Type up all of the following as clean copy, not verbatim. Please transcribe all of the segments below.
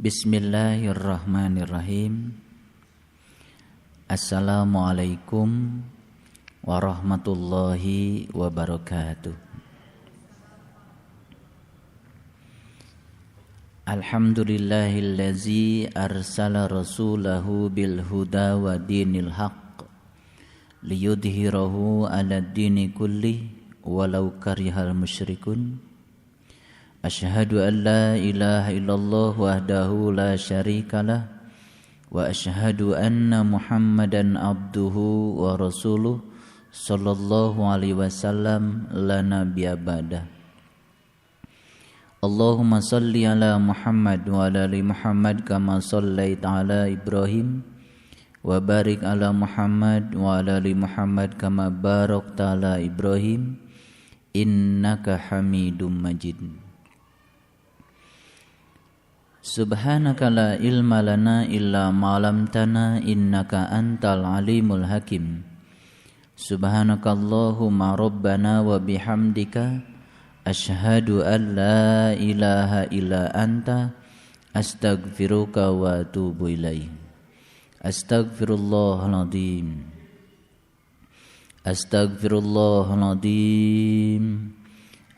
Bismillahirrahmanirrahim. Assalamualaikum warahmatullahi wabarakatuh. Alhamdulillahillazi arsala rasulahu bil huda wa dinil haqq liyudhhirahu 'alad dini kulli walau karihal musyrikun. Asyhadu an la ilaha illallah wahdahu la syarikalah wa asyhadu anna Muhammadan abduhu wa rasuluh sallallahu alaihi wasallam la nabiyya ba'dah. Allahumma salli ala Muhammad wa ala ali Muhammad kama shallaita ala Ibrahim wa barik ala Muhammad wa ala ali Muhammad kama barakta ala Ibrahim innaka Hamidum Majid. Subhanaka la ilma lana illa ma 'allamtana innaka antal alimul hakim. Subhanakallahumma rabbana wa bihamdika asyhadu an la ilaha illa anta astaghfiruka wa atubu ilaik. Astaghfirullahaladzim. Astaghfirullahaladzim.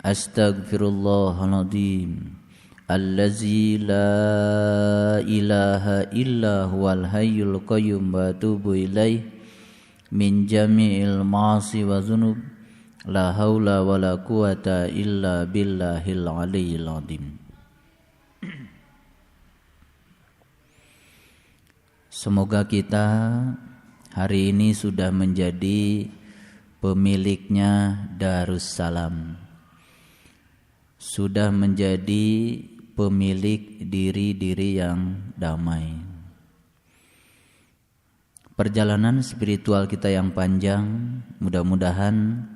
Astaghfirullahaladzim. Allazi la ilaha illa huwal hayyul qayyum wa atubu ilaih min jami'il ma'asi wa dzunub la haula wa la quwata illa billahil aliyyil azim. Semoga kita hari ini sudah menjadi pemiliknya Darussalam, sudah menjadi pemilik diri-diri yang damai. Perjalanan spiritual kita yang panjang mudah-mudahan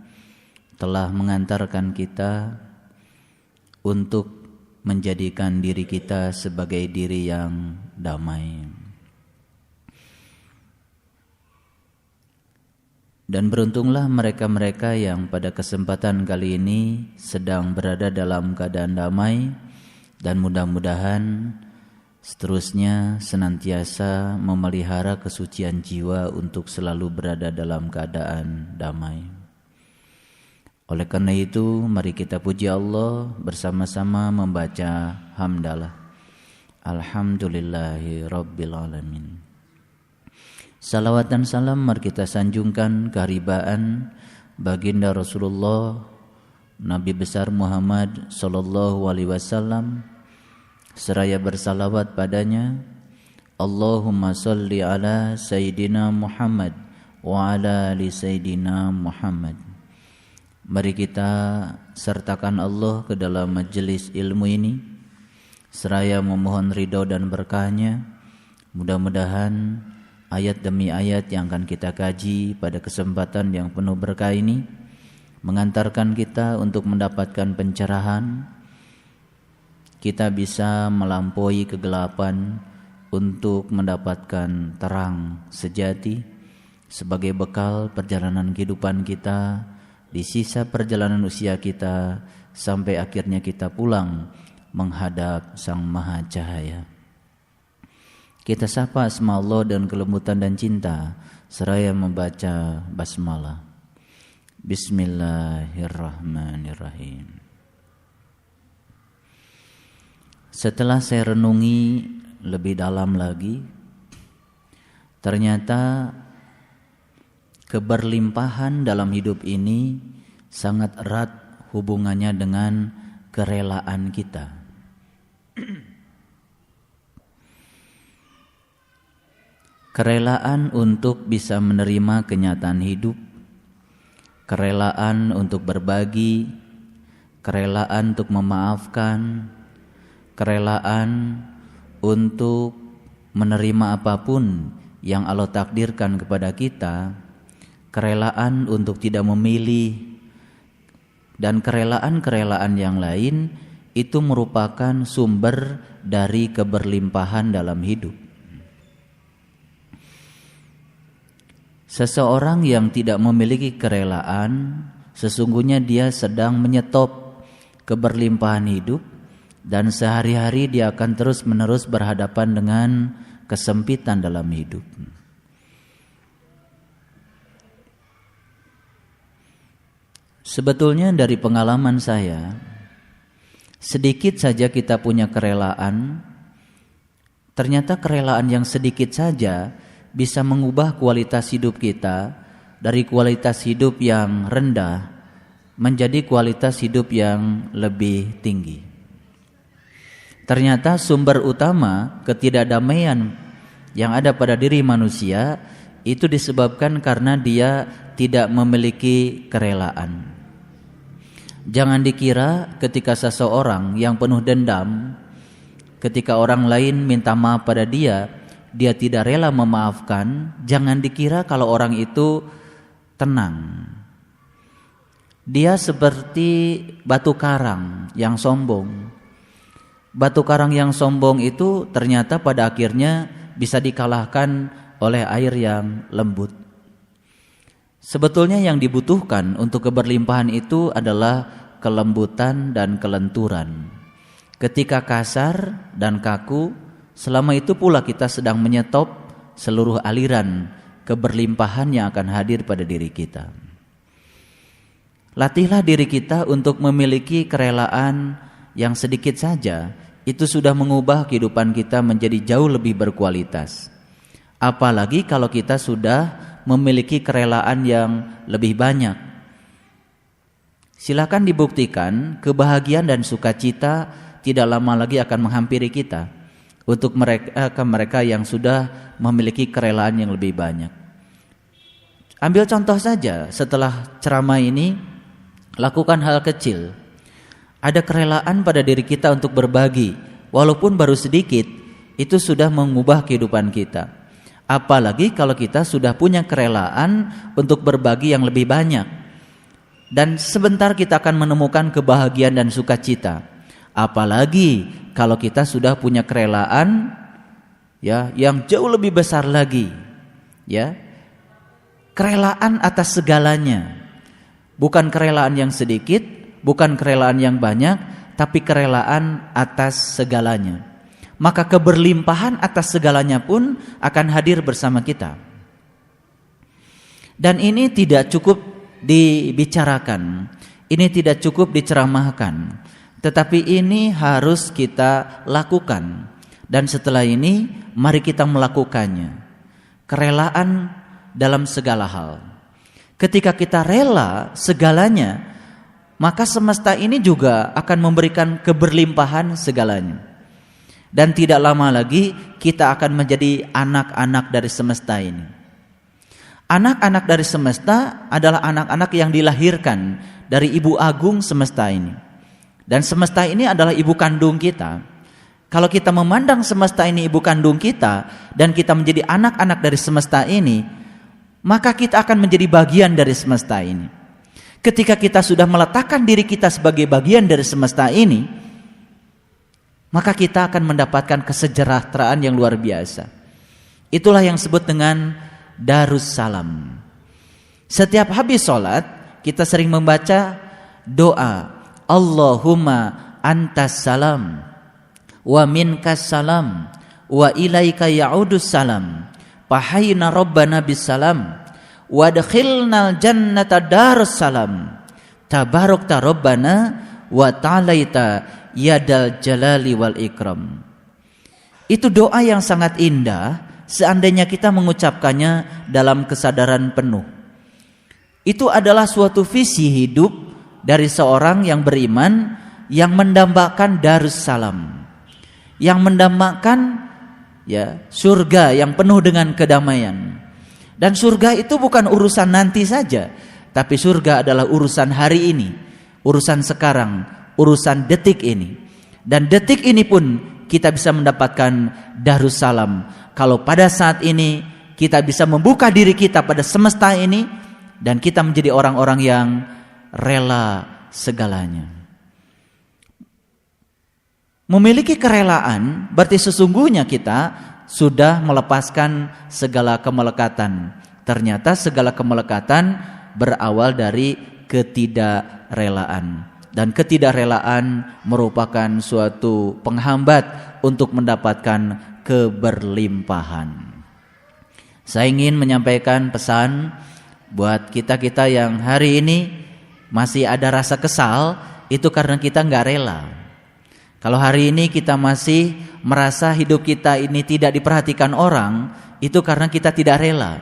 telah mengantarkan kita untuk menjadikan diri kita sebagai diri yang damai. Dan beruntunglah mereka-mereka yang pada kesempatan kali ini sedang berada dalam keadaan damai, dan mudah-mudahan seterusnya senantiasa memelihara kesucian jiwa untuk selalu berada dalam keadaan damai. Oleh karena itu, mari kita puji Allah bersama-sama membaca hamdalah. Alhamdulillahi Rabbil Alamin. Salawat dan salam mari kita sanjungkan keharibaan baginda Rasulullah Nabi besar Muhammad sallallahu alaihi wasallam, seraya bersalawat padanya. Allahumma salli ala Sayyidina Muhammad wa ala ali Sayyidina Muhammad. Mari kita sertakan Allah ke dalam majelis ilmu ini, seraya memohon ridho dan berkahnya. Mudah-mudahan ayat demi ayat yang akan kita kaji pada kesempatan yang penuh berkah ini mengantarkan kita untuk mendapatkan pencerahan. Kita bisa melampaui kegelapan untuk mendapatkan terang sejati sebagai bekal perjalanan kehidupan kita di sisa perjalanan usia kita sampai akhirnya kita pulang menghadap Sang Maha Cahaya. Kita sapa asma Allah dan kelembutan dan cinta seraya membaca basmalah. Bismillahirrahmanirrahim. Setelah saya renungi lebih dalam lagi, ternyata keberlimpahan dalam hidup ini sangat erat hubungannya dengan kerelaan kita. Kerelaan untuk bisa menerima kenyataan hidup, kerelaan untuk berbagi, kerelaan untuk memaafkan, kerelaan untuk menerima apapun yang Allah takdirkan kepada kita, kerelaan untuk tidak memilih, dan kerelaan-kerelaan yang lain itu merupakan sumber dari keberlimpahan dalam hidup. Seseorang yang tidak memiliki kerelaan, sesungguhnya dia sedang menyetop keberlimpahan hidup dan sehari-hari dia akan terus-menerus berhadapan dengan kesempitan dalam hidup. Sebetulnya dari pengalaman saya, sedikit saja kita punya kerelaan, ternyata kerelaan yang sedikit saja bisa mengubah kualitas hidup kita dari kualitas hidup yang rendah menjadi kualitas hidup yang lebih tinggi. Ternyata sumber utama ketidakdamaian yang ada pada diri manusia itu disebabkan karena dia tidak memiliki kerelaan. Jangan dikira ketika seseorang yang penuh dendam, ketika orang lain minta maaf pada dia tidak rela memaafkan. Jangan dikira kalau orang itu tenang. Dia seperti batu karang yang sombong. Batu karang yang sombong itu ternyata pada akhirnya bisa dikalahkan oleh air yang lembut. Sebetulnya yang dibutuhkan untuk keberlimpahan itu adalah kelembutan dan kelenturan. Ketika kasar dan kaku, selama itu pula kita sedang menyetop seluruh aliran keberlimpahan yang akan hadir pada diri kita. Latihlah diri kita untuk memiliki kerelaan yang sedikit saja, itu sudah mengubah kehidupan kita menjadi jauh lebih berkualitas. Apalagi kalau kita sudah memiliki kerelaan yang lebih banyak. Silakan dibuktikan kebahagiaan dan sukacita tidak lama lagi akan menghampiri kita untuk mereka yang sudah memiliki kerelaan yang lebih banyak. Ambil contoh saja, setelah ceramah ini lakukan hal kecil. Ada kerelaan pada diri kita untuk berbagi, walaupun baru sedikit, itu sudah mengubah kehidupan kita. Apalagi kalau kita sudah punya kerelaan untuk berbagi yang lebih banyak. Dan sebentar kita akan menemukan kebahagiaan dan sukacita. Apalagi kalau kita sudah punya kerelaan ya yang jauh lebih besar lagi. Ya. Kerelaan atas segalanya. Bukan kerelaan yang sedikit, bukan kerelaan yang banyak, tapi kerelaan atas segalanya. Maka keberlimpahan atas segalanya pun akan hadir bersama kita. Dan ini tidak cukup dibicarakan, ini tidak cukup diceramahkan, tetapi ini harus kita lakukan. Dan setelah ini mari kita melakukannya. Kerelaan dalam segala hal. Ketika kita rela segalanya, maka semesta ini juga akan memberikan keberlimpahan segalanya. Dan tidak lama lagi kita akan menjadi anak-anak dari semesta ini. Anak-anak dari semesta adalah anak-anak yang dilahirkan dari Ibu Agung semesta ini. Dan semesta ini adalah ibu kandung kita. Kalau kita memandang semesta ini ibu kandung kita dan kita menjadi anak-anak dari semesta ini, maka kita akan menjadi bagian dari semesta ini. Ketika kita sudah meletakkan diri kita sebagai bagian dari semesta ini, maka kita akan mendapatkan kesejahteraan yang luar biasa. Itulah yang disebut dengan Darussalam. Setiap habis sholat kita sering membaca doa Allahumma antas salam wa minkas salam wa ilaika ya'udus salam fahayna rabbana bis salam wa adkhilnal jannata darussalam tabarakta rabbana wa ta'alaita yadal jalali wal ikram. Itu doa yang sangat indah seandainya kita mengucapkannya dalam kesadaran penuh. Itu adalah suatu visi hidup dari seorang yang beriman yang mendambakan Darussalam, yang mendambakan ya surga yang penuh dengan kedamaian. Dan surga itu bukan urusan nanti saja, tapi surga adalah urusan hari ini, urusan sekarang, urusan detik ini. Dan detik ini pun kita bisa mendapatkan Darussalam kalau pada saat ini kita bisa membuka diri kita pada semesta ini dan kita menjadi orang-orang yang rela segalanya. Memiliki kerelaan berarti sesungguhnya kita sudah melepaskan segala kemelekatan. Ternyata segala kemelekatan berawal dari ketidakrelaan. dan ketidakrelaan merupakan suatu penghambat untuk mendapatkan keberlimpahan. Saya ingin menyampaikan pesan buat kita-kita yang hari ini masih ada rasa kesal, itu karena kita nggak rela. Kalau hari ini kita masih merasa hidup kita ini tidak diperhatikan orang, itu karena kita tidak rela.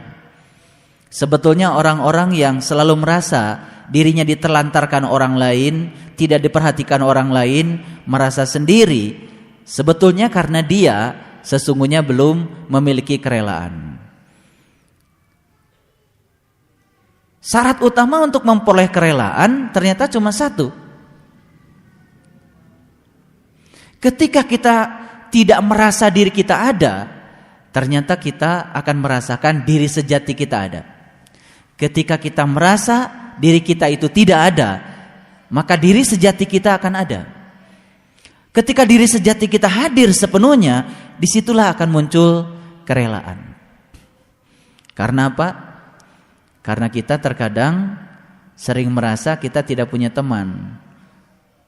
Sebetulnya orang-orang yang selalu merasa dirinya diterlantarkan orang lain, tidak diperhatikan orang lain, merasa sendiri, sebetulnya karena dia sesungguhnya belum memiliki kerelaan. Syarat utama untuk memperoleh kerelaan ternyata cuma satu. Ketika kita tidak merasa diri kita ada, ternyata kita akan merasakan diri sejati kita ada. Ketika kita merasa diri kita itu tidak ada, maka diri sejati kita akan ada. Ketika diri sejati kita hadir sepenuhnya, disitulah akan muncul kerelaan. Karena apa? Karena kita terkadang sering merasa kita tidak punya teman.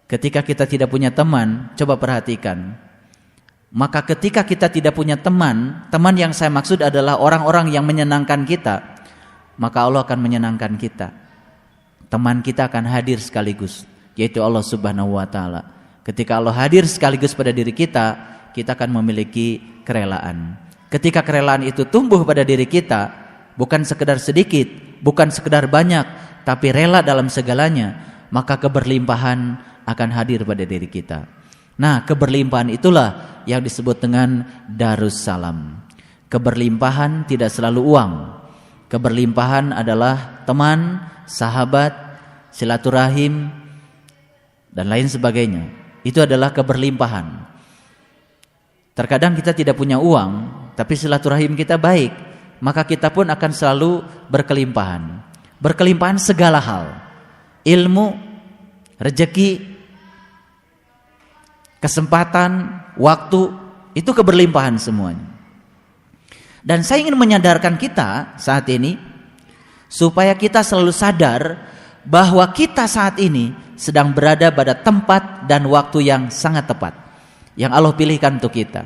Ketika kita tidak punya teman, coba perhatikan. Maka ketika kita tidak punya teman, teman yang saya maksud adalah orang-orang yang menyenangkan kita, maka Allah akan menyenangkan kita. Teman kita akan hadir sekaligus, yaitu Allah Subhanahu wa taala. Ketika Allah hadir sekaligus pada diri kita, kita akan memiliki kerelaan. Ketika kerelaan itu tumbuh pada diri kita, bukan sekedar sedikit, bukan sekedar banyak, tapi rela dalam segalanya, maka keberlimpahan akan hadir pada diri kita. Nah, keberlimpahan itulah yang disebut dengan Darussalam. Keberlimpahan tidak selalu uang. Keberlimpahan adalah teman, sahabat, silaturahim, dan lain sebagainya. Itu adalah keberlimpahan. Terkadang kita tidak punya uang, tapi silaturahim kita baik, maka kita pun akan selalu berkelimpahan. Berkelimpahan segala hal. Ilmu, rezeki, kesempatan, waktu, itu keberlimpahan semuanya. Dan saya ingin menyadarkan kita saat ini, supaya kita selalu sadar bahwa kita saat ini sedang berada pada tempat dan waktu yang sangat tepat, yang Allah pilihkan untuk kita.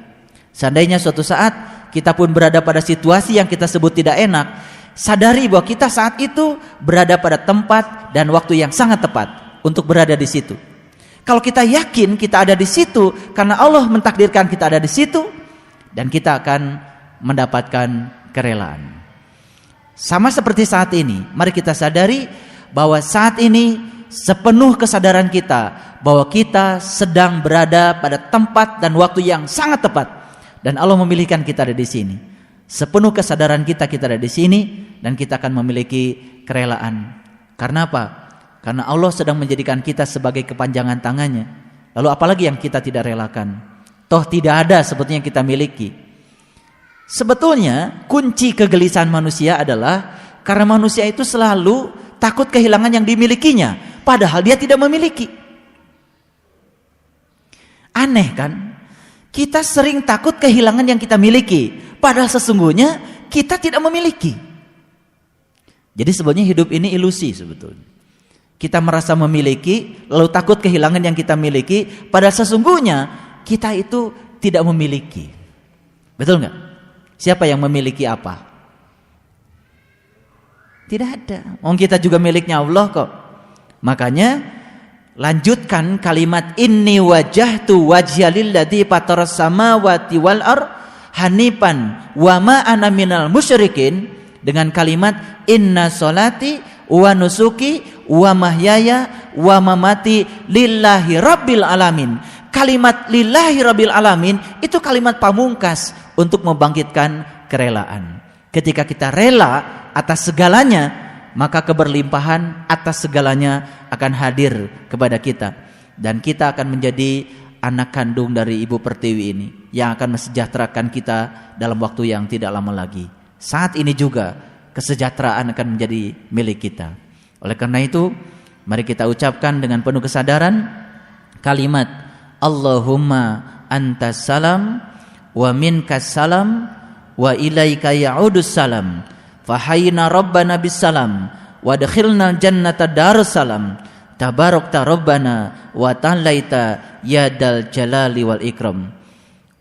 Seandainya suatu saat kita pun berada pada situasi yang kita sebut tidak enak, sadari bahwa kita saat itu berada pada tempat dan waktu yang sangat tepat untuk berada di situ. Kalau kita yakin kita ada di situ karena Allah mentakdirkan kita ada di situ, dan kita akan mendapatkan kerelaan. Sama seperti saat ini, mari kita sadari bahwa saat ini sepenuh kesadaran kita bahwa kita sedang berada pada tempat dan waktu yang sangat tepat, dan Allah memilihkan kita ada di sini. Sepenuh kesadaran kita ada di sini, dan kita akan memiliki kerelaan. Karena apa? Karena Allah sedang menjadikan kita sebagai kepanjangan tangannya. Lalu apalagi yang kita tidak relakan? Toh tidak ada sebetulnya yang kita miliki. Sebetulnya kunci kegelisahan manusia adalah karena manusia itu selalu takut kehilangan yang dimilikinya, padahal dia tidak memiliki. Aneh kan? Kita sering takut kehilangan yang kita miliki, padahal sesungguhnya kita tidak memiliki. Jadi sebetulnya hidup ini ilusi sebetulnya. Kita merasa memiliki, lalu takut kehilangan yang kita miliki, padahal sesungguhnya kita itu tidak memiliki. Betul nggak? Siapa yang memiliki apa? Tidak ada. Kita juga miliknya Allah kok. Makanya lanjutkan kalimat inni wajjahtu wajhiya lilladzi fataras samawati wal ardh hanifan wa ma ana minal musyrikin, dengan kalimat inna sholati wa nusuki wa mahyaya wa mamati lillahi rabbil alamin. Kalimat lillahi rabbil alamin itu kalimat pamungkas untuk membangkitkan kerelaan. Ketika kita rela atas segalanya, maka keberlimpahan atas segalanya akan hadir kepada kita, dan kita akan menjadi anak kandung dari Ibu Pertiwi ini yang akan mesejahterakan kita dalam waktu yang tidak lama lagi. Saat ini juga kesejahteraan akan menjadi milik kita. Oleh karena itu, mari kita ucapkan dengan penuh kesadaran kalimat Allahumma antas salam wa minkas salam wa ilaika ya'udus salam fahayyina rabbana bis salam wa adkhilna jannata darussalam Tabarakta Rabbana wa ta'alaita ya dal jalali wal ikram.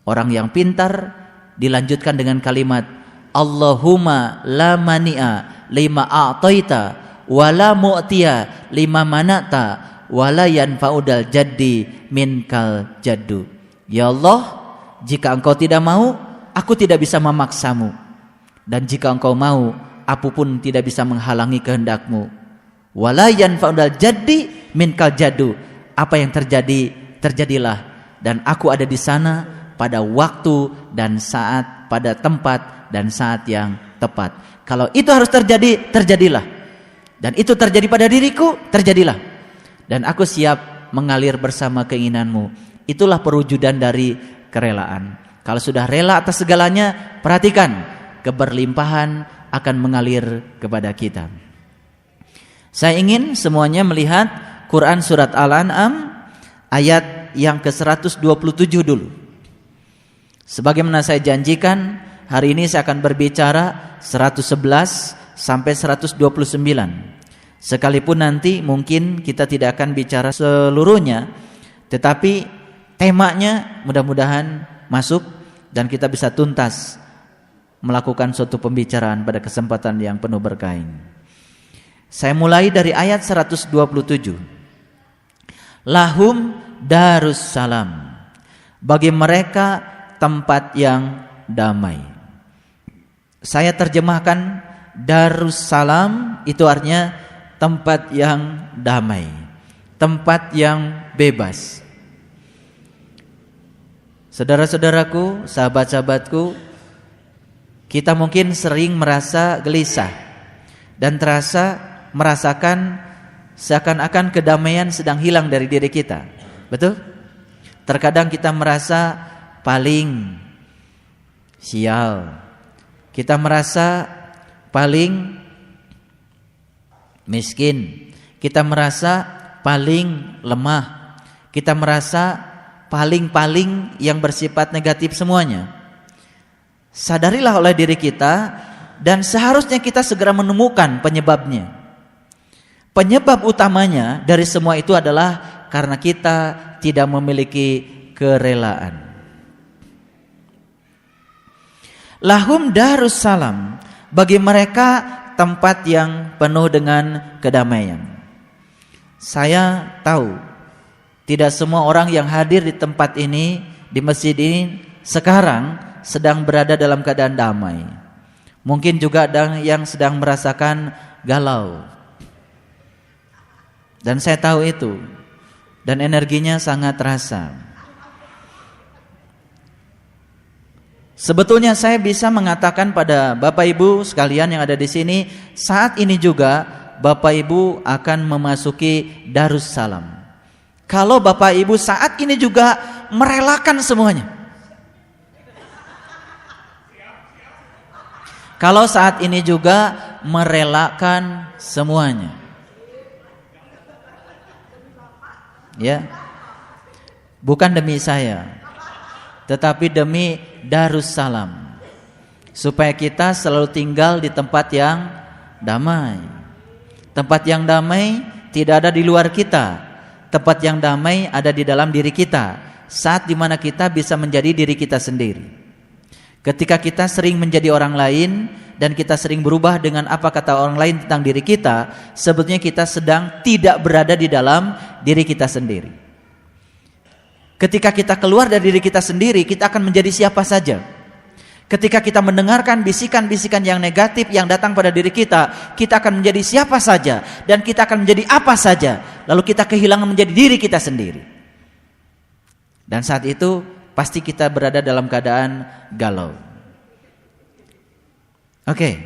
Orang yang pintar dilanjutkan dengan kalimat Allahumma la mani'a lima a'taita wa la mu'tiya lima manata wa la yanfa'udal jaddi minkal jaddu. Ya Allah, jika engkau tidak mau, aku tidak bisa memaksamu. Dan jika engkau mau, aku pun tidak bisa menghalangi kehendakmu. Wala yanfa'udal jaddi minkal jaddu. Apa yang terjadi, terjadilah. Dan aku ada di sana pada waktu dan saat, pada tempat dan saat yang tepat. Kalau itu harus terjadi, terjadilah. Dan itu terjadi pada diriku, terjadilah. Dan aku siap mengalir bersama keinginanmu. Itulah perwujudan dari kerelaan. Kalau sudah rela atas segalanya, perhatikan, keberlimpahan akan mengalir kepada kita. Saya ingin semuanya melihat Quran surat Al-An'am ayat yang ke-127 dulu. Sebagaimana saya janjikan, hari ini saya akan berbicara 111 sampai 129. Sekalipun nanti mungkin kita tidak akan bicara seluruhnya, tetapi temanya mudah-mudahan masuk dan kita bisa tuntas melakukan suatu pembicaraan pada kesempatan yang penuh berkah ini. Saya mulai dari ayat 127. Lahum darussalam. Bagi mereka tempat yang damai. Saya terjemahkan darussalam itu artinya tempat yang damai, tempat yang bebas. Saudara-saudaraku, sahabat-sahabatku, kita mungkin sering merasa gelisah dan merasakan seakan-akan kedamaian sedang hilang dari diri kita. Betul? Terkadang kita merasa paling sial. Kita merasa paling miskin. Kita merasa paling lemah. Kita merasa paling yang bersifat negatif semuanya. Sadarilah oleh diri kita, dan seharusnya kita segera menemukan penyebabnya. Penyebab utamanya dari semua itu adalah karena kita tidak memiliki kerelaan. Lahum darussalam. Bagi mereka tempat yang penuh dengan kedamaian. Saya tahu tidak semua orang yang hadir di tempat ini, di masjid ini sekarang sedang berada dalam keadaan damai. Mungkin juga ada yang sedang merasakan galau. Dan saya tahu itu. Dan energinya sangat terasa. Sebetulnya saya bisa mengatakan pada Bapak Ibu sekalian yang ada di sini, saat ini juga Bapak Ibu akan memasuki Darussalam. Kalau Bapak Ibu saat ini juga merelakan semuanya. Kalau saat ini juga merelakan semuanya. Ya. Bukan demi saya, tetapi demi Darussalam. Supaya kita selalu tinggal di tempat yang damai. Tempat yang damai tidak ada di luar kita. Tempat yang damai ada di dalam diri kita. Saat dimana kita bisa menjadi diri kita sendiri. Ketika kita sering menjadi orang lain dan kita sering berubah dengan apa kata orang lain tentang diri kita, sebetulnya kita sedang tidak berada di dalam diri kita sendiri. Ketika kita keluar dari diri kita sendiri, kita akan menjadi siapa saja. Ketika kita mendengarkan bisikan-bisikan yang negatif yang datang pada diri kita, kita akan menjadi siapa saja dan kita akan menjadi apa saja. Lalu kita kehilangan menjadi diri kita sendiri. Dan saat itu pasti kita berada dalam keadaan galau. Oke.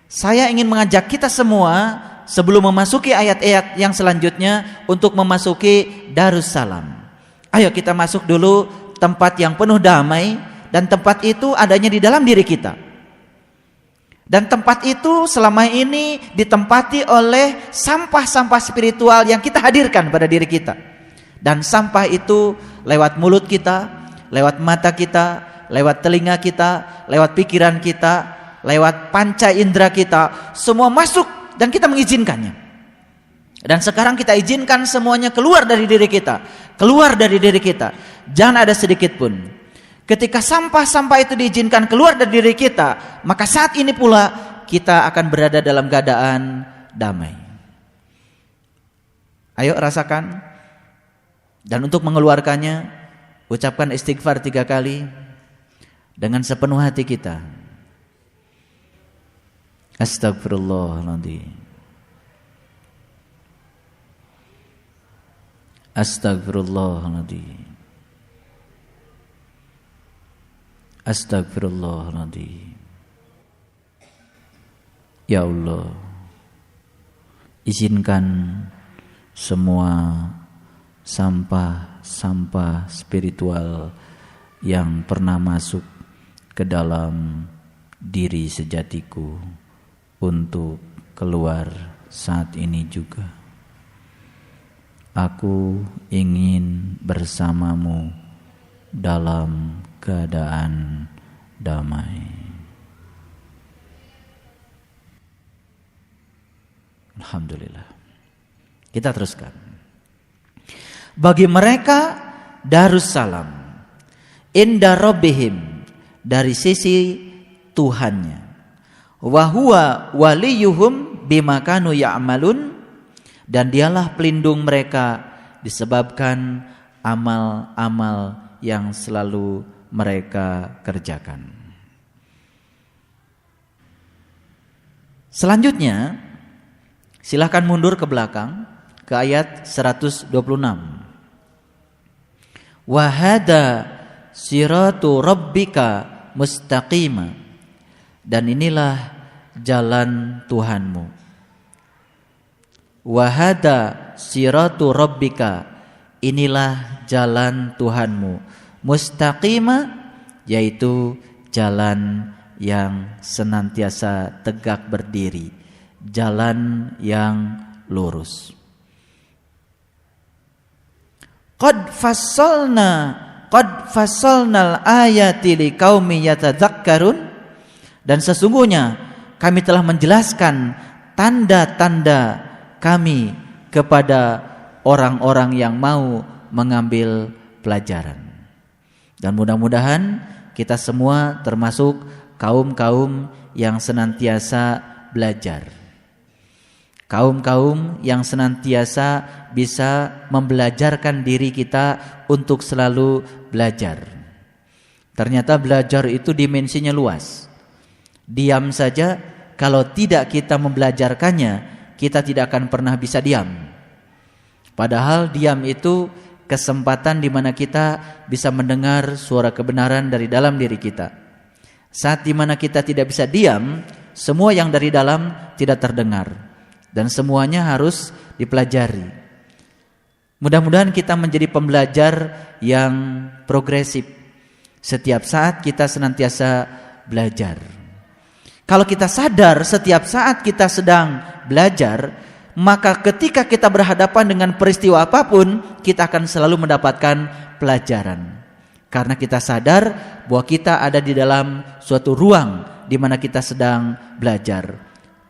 Saya ingin mengajak kita semua sebelum memasuki ayat-ayat yang selanjutnya untuk memasuki Darussalam. Ayo kita masuk dulu tempat yang penuh damai, dan tempat itu adanya di dalam diri kita. Dan tempat itu selama ini ditempati oleh sampah-sampah spiritual yang kita hadirkan pada diri kita. Dan sampah itu lewat mulut kita, lewat mata kita, lewat telinga kita, lewat pikiran kita, lewat panca indera kita, semua masuk dan kita mengizinkannya. Dan sekarang kita izinkan semuanya keluar dari diri kita. Keluar dari diri kita. Jangan ada sedikit pun. Ketika sampah-sampah itu diizinkan keluar dari diri kita, maka saat ini pula kita akan berada dalam keadaan damai. Ayo rasakan. Dan untuk mengeluarkannya, ucapkan istighfar 3 kali dengan sepenuh hati kita. Astagfirullahaladzim. Astagfirullahaladzim. Astagfirullahaladzim. Ya Allah, izinkan semua sampah-sampah spiritual yang pernah masuk ke dalam diri sejatiku untuk keluar saat ini juga. Aku ingin bersamamu dalam keadaan damai. Alhamdulillah. Kita teruskan. Bagi mereka Darussalam inda rabbihim, dari sisi Tuhannya. Wa huwa waliyuhum bima kanu ya'malun, dan dialah pelindung mereka disebabkan amal-amal yang selalu mereka kerjakan. Selanjutnya, silahkan mundur ke belakang ke ayat 126. Wa hada siratu rabbika mustaqima, dan inilah jalan Tuhanmu. Wahada siratu rabbika, inilah jalan Tuhanmu. Mustaqima, yaitu jalan yang senantiasa tegak berdiri, jalan yang lurus. Qad fassalnal ayati liqaumi yatadzakkarun, dan sesungguhnya kami telah menjelaskan tanda-tanda kami kepada orang-orang yang mau mengambil pelajaran. Dan mudah-mudahan kita semua termasuk kaum-kaum yang senantiasa belajar. Kaum-kaum yang senantiasa bisa membelajarkan diri kita untuk selalu belajar. Ternyata belajar itu dimensinya luas. Diam saja, kalau tidak kita membelajarkannya, kita tidak akan pernah bisa diam. Padahal diam itu kesempatan di mana kita bisa mendengar suara kebenaran dari dalam diri kita. Saat di mana kita tidak bisa diam, semua yang dari dalam tidak terdengar, dan semuanya harus dipelajari. Mudah-mudahan kita menjadi pembelajar yang progresif. Setiap saat kita senantiasa belajar. Kalau kita sadar setiap saat kita sedang belajar, maka ketika kita berhadapan dengan peristiwa apapun, kita akan selalu mendapatkan pelajaran. Karena kita sadar bahwa kita ada di dalam suatu ruang di mana kita sedang belajar.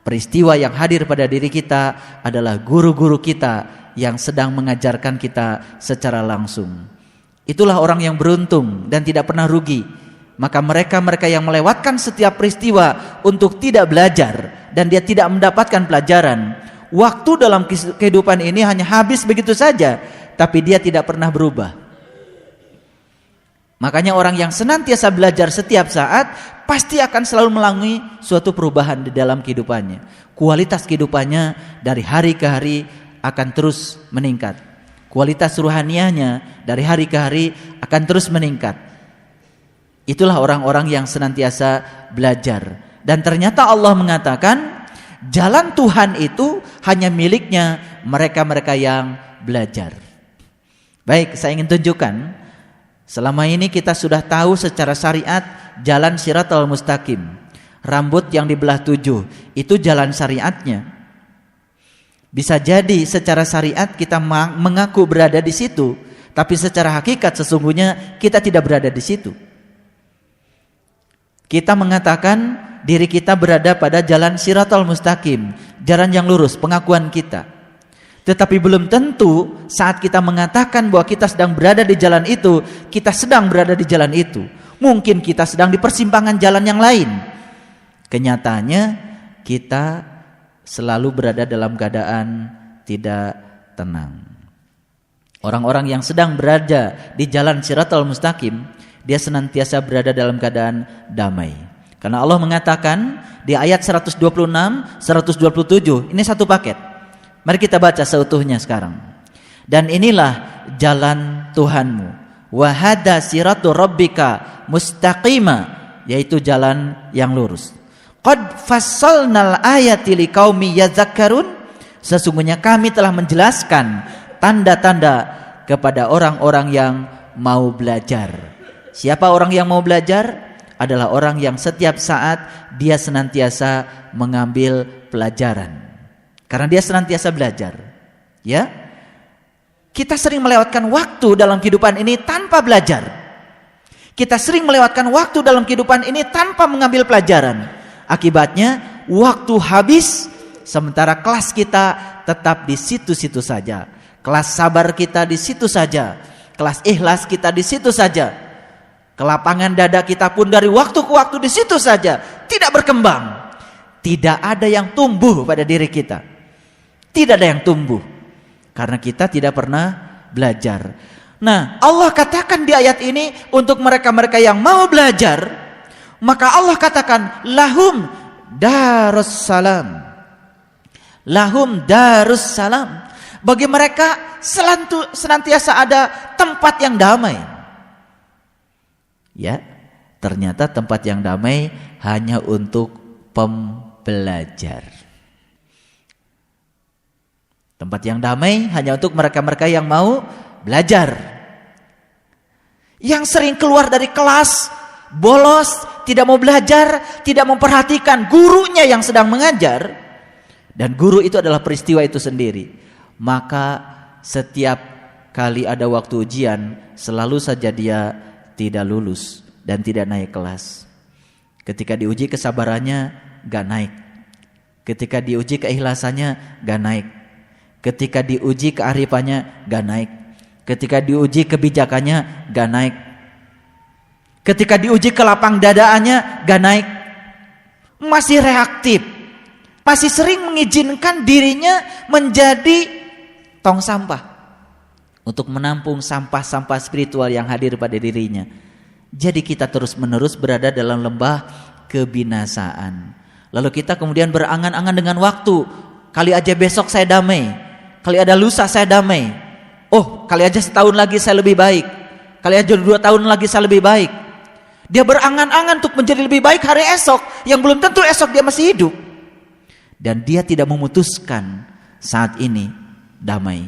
Peristiwa yang hadir pada diri kita adalah guru-guru kita yang sedang mengajarkan kita secara langsung. Itulah orang yang beruntung dan tidak pernah rugi. Maka mereka yang melewatkan setiap peristiwa untuk tidak belajar dan dia tidak mendapatkan pelajaran, waktu dalam kehidupan ini hanya habis begitu saja, tapi dia tidak pernah berubah. Makanya orang yang senantiasa belajar setiap saat pasti akan selalu melalui suatu perubahan di dalam kehidupannya. Kualitas kehidupannya dari hari ke hari akan terus meningkat. Kualitas ruhaniahnya dari hari ke hari akan terus meningkat. Itulah orang-orang yang senantiasa belajar. Dan ternyata Allah mengatakan jalan Tuhan itu hanya miliknya mereka-mereka yang belajar. Baik, saya ingin tunjukkan. Selama ini kita sudah tahu secara syariat jalan Shiratal Mustaqim. Rambut yang dibelah 7 itu jalan syariatnya. Bisa jadi secara syariat kita mengaku berada di situ, tapi secara hakikat sesungguhnya kita tidak berada di situ. Kita mengatakan diri kita berada pada jalan Shiratal Mustaqim, jalan yang lurus, pengakuan kita. Tetapi belum tentu saat kita mengatakan bahwa kita sedang berada di jalan itu, kita sedang berada di jalan itu. Mungkin kita sedang di persimpangan jalan yang lain. Kenyataannya kita selalu berada dalam keadaan tidak tenang. Orang-orang yang sedang berada di jalan Shiratal Mustaqim, dia senantiasa berada dalam keadaan damai. Karena Allah mengatakan di ayat 126, 127, ini satu paket. Mari kita baca seutuhnya sekarang. Dan inilah jalan Tuhanmu, wa hadza siratu rabbika mustaqima, yaitu jalan yang lurus. Qad fassalnal ayati liqaumi yadzakkarun, sesungguhnya kami telah menjelaskan tanda-tanda kepada orang-orang yang mau belajar. Siapa orang yang mau belajar? Adalah orang yang setiap saat dia senantiasa mengambil pelajaran. Karena dia senantiasa belajar. Ya. Kita sering melewatkan waktu dalam kehidupan ini tanpa belajar. Kita sering melewatkan waktu dalam kehidupan ini tanpa mengambil pelajaran. Akibatnya waktu habis, sementara kelas kita tetap di situ-situ saja. Kelas sabar kita di situ saja. Kelas ikhlas kita di situ saja. Kelapangan dada kita pun dari waktu ke waktu di situ saja. Tidak berkembang. Tidak ada yang tumbuh pada diri kita. Tidak ada yang tumbuh. Karena kita tidak pernah belajar. Nah, Allah katakan di ayat ini untuk mereka-mereka yang mau belajar, maka Allah katakan lahum darussalam. Lahum darussalam. Bagi mereka senantiasa ada tempat yang damai. Ya, ternyata tempat yang damai hanya untuk pembelajar. Tempat yang damai hanya untuk mereka-mereka yang mau belajar. Yang sering keluar dari kelas, bolos, tidak mau belajar, tidak memperhatikan gurunya yang sedang mengajar. Dan guru itu adalah peristiwa itu sendiri. Maka setiap kali ada waktu ujian, selalu saja dia tidak lulus dan tidak naik kelas. Ketika diuji kesabarannya, gak naik. Ketika diuji keikhlasannya, gak naik. Ketika diuji kearifannya, gak naik. Ketika diuji kebijakannya, gak naik. Ketika diuji kelapang dadaannya, gak naik. Masih reaktif. Masih sering mengizinkan dirinya menjadi tong sampah untuk menampung sampah-sampah spiritual yang hadir pada dirinya. Jadi kita terus-menerus berada dalam lembah kebinasaan. Lalu kita kemudian berangan-angan dengan waktu. Kali aja besok saya damai, kali ada lusa saya damai. Oh, kali aja setahun lagi saya lebih baik, kali aja 2 tahun lagi saya lebih baik. Dia berangan-angan untuk menjadi lebih baik hari esok, yang belum tentu esok dia masih hidup. Dan dia tidak memutuskan saat ini damai.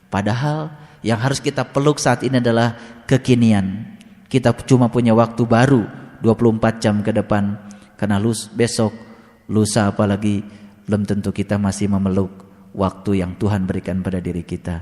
Padahal yang harus kita peluk saat ini adalah kekinian. Kita cuma punya waktu baru 24 jam ke depan. Karena besok, lusa apalagi, belum tentu kita masih memeluk waktu yang Tuhan berikan pada diri kita.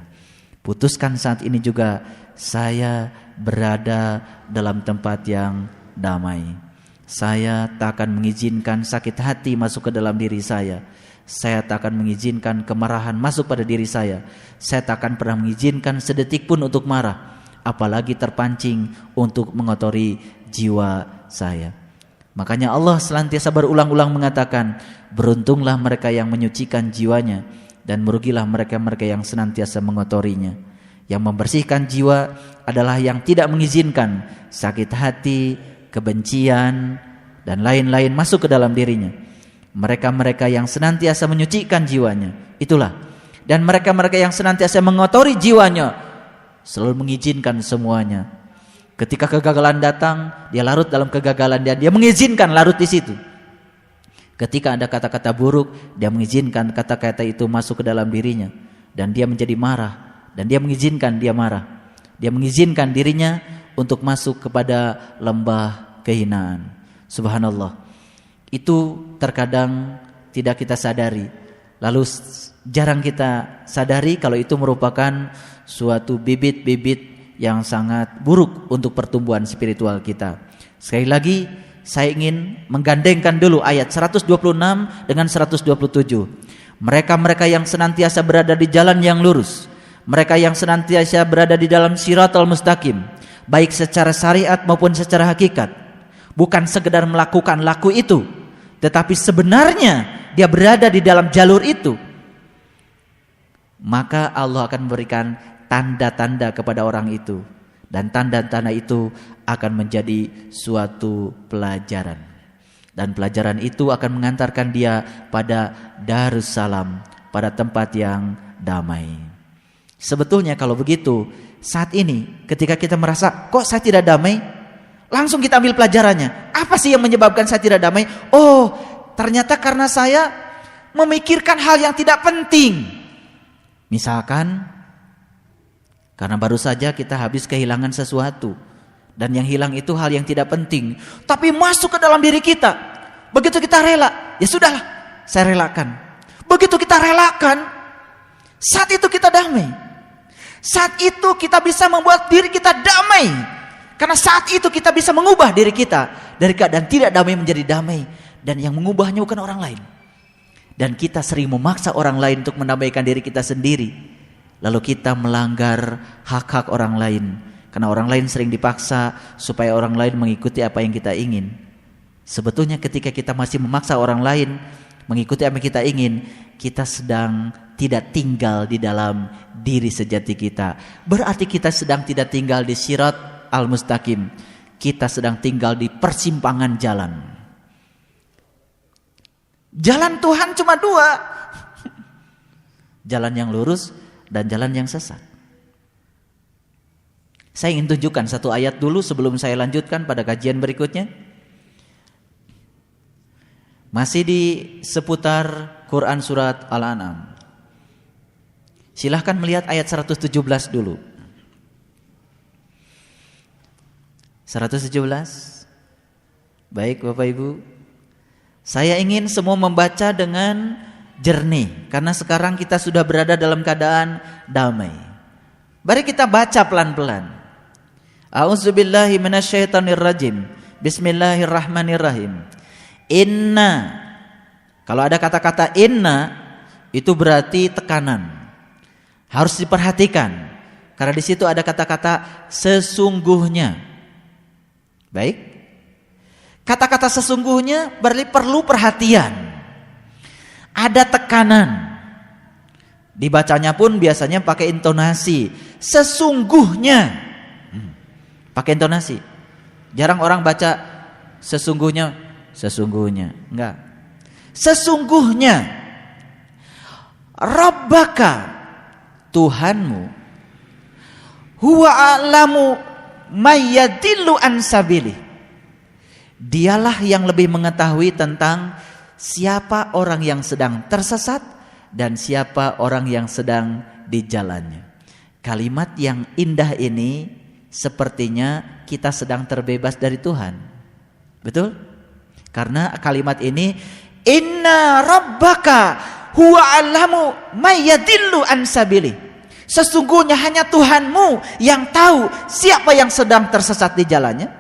Putuskan saat ini juga, saya berada dalam tempat yang damai. Saya tak akan mengizinkan sakit hati masuk ke dalam diri saya. Saya tak akan mengizinkan kemarahan masuk pada diri saya. Saya tak akan pernah mengizinkan sedetik pun untuk marah, apalagi terpancing untuk mengotori jiwa saya. Makanya Allah senantiasa berulang-ulang mengatakan, beruntunglah mereka yang menyucikan jiwanya, dan merugilah mereka-mereka yang senantiasa mengotorinya. Yang membersihkan jiwa adalah yang tidak mengizinkan sakit hati, kebencian, dan lain-lain masuk ke dalam dirinya. Mereka-mereka yang senantiasa menyucikan jiwanya, itulah. Dan mereka-mereka yang senantiasa mengotori jiwanya, selalu mengizinkan semuanya. Ketika kegagalan datang, dia larut dalam kegagalan dan dia mengizinkan larut di situ. Ketika ada kata-kata buruk, dia mengizinkan kata-kata itu masuk ke dalam dirinya, dan dia menjadi marah, dan dia mengizinkan dia marah. Dia mengizinkan dirinya untuk masuk kepada lembah kehinaan. Subhanallah. Itu terkadang tidak kita sadari. Lalu jarang kita sadari kalau itu merupakan suatu bibit-bibit yang sangat buruk untuk pertumbuhan spiritual kita. Sekali lagi saya ingin menggandengkan dulu ayat 126 dengan 127. Mereka-mereka yang senantiasa berada di jalan yang lurus, mereka yang senantiasa berada di dalam Shiratal Mustaqim, baik secara syariat maupun secara hakikat. Bukan sekedar melakukan laku itu, tetapi sebenarnya dia berada di dalam jalur itu. Maka Allah akan memberikan tanda-tanda kepada orang itu, dan tanda-tanda itu akan menjadi suatu pelajaran. Dan pelajaran itu akan mengantarkan dia pada Darussalam, pada tempat yang damai. Sebetulnya kalau begitu, saat ini ketika kita merasa kok saya tidak damai, langsung kita ambil pelajarannya. Apa sih yang menyebabkan saya tidak damai? Oh, ternyata karena saya memikirkan hal yang tidak penting. Misalkan karena baru saja kita habis kehilangan sesuatu, dan yang hilang itu hal yang tidak penting, tapi masuk ke dalam diri kita. Begitu kita rela, ya sudahlah, saya relakan. Begitu kita relakan, saat itu kita damai. Saat itu kita bisa membuat diri kita damai. Karena saat itu kita bisa mengubah diri kita dari keadaan tidak damai menjadi damai. Dan yang mengubahnya bukan orang lain. Dan kita sering memaksa orang lain untuk mendamaikan diri kita sendiri. Lalu kita melanggar hak-hak orang lain. Karena orang lain sering dipaksa supaya orang lain mengikuti apa yang kita ingin. Sebetulnya ketika kita masih memaksa orang lain mengikuti apa yang kita ingin, kita sedang tidak tinggal di dalam diri sejati kita. Berarti kita sedang tidak tinggal di Shirat Al-Mustaqim. Kita sedang tinggal di persimpangan jalan. Jalan Tuhan cuma dua. Jalan yang lurus dan jalan yang sesat. Saya ingin tunjukkan satu ayat dulu sebelum saya lanjutkan pada kajian berikutnya. Masih di seputar Quran surat Al-An'am. Silahkan melihat ayat 117 dulu. 117. Baik Bapak Ibu, saya ingin semua membaca dengan jernih, karena sekarang kita sudah berada dalam keadaan damai. Mari kita baca pelan-pelan. A'udzubillahi minasyaitonirrajim. Bismillahirrahmanirrahim. Inna. Kalau ada kata-kata inna, itu berarti tekanan. Harus diperhatikan. Karena di situ ada kata-kata sesungguhnya. Baik. Kata-kata sesungguhnya berarti perlu perhatian. Ada tekanan. Dibacanya pun biasanya pakai intonasi. Sesungguhnya. Pakai intonasi. Jarang orang baca sesungguhnya, sesungguhnya. Enggak. Sesungguhnya Rabbaka, Tuhanmu, huwa a'lamu mayyadillu an sabilih. Dialah yang lebih mengetahui tentang siapa orang yang sedang tersesat dan siapa orang yang sedang di jalannya. Kalimat yang indah ini sepertinya kita sedang terbebas dari Tuhan. Betul? Karena kalimat ini, inna rabbaka huwa a'lamu mayyadillu an sabilih. Sesungguhnya hanya Tuhanmu yang tahu siapa yang sedang tersesat di jalannya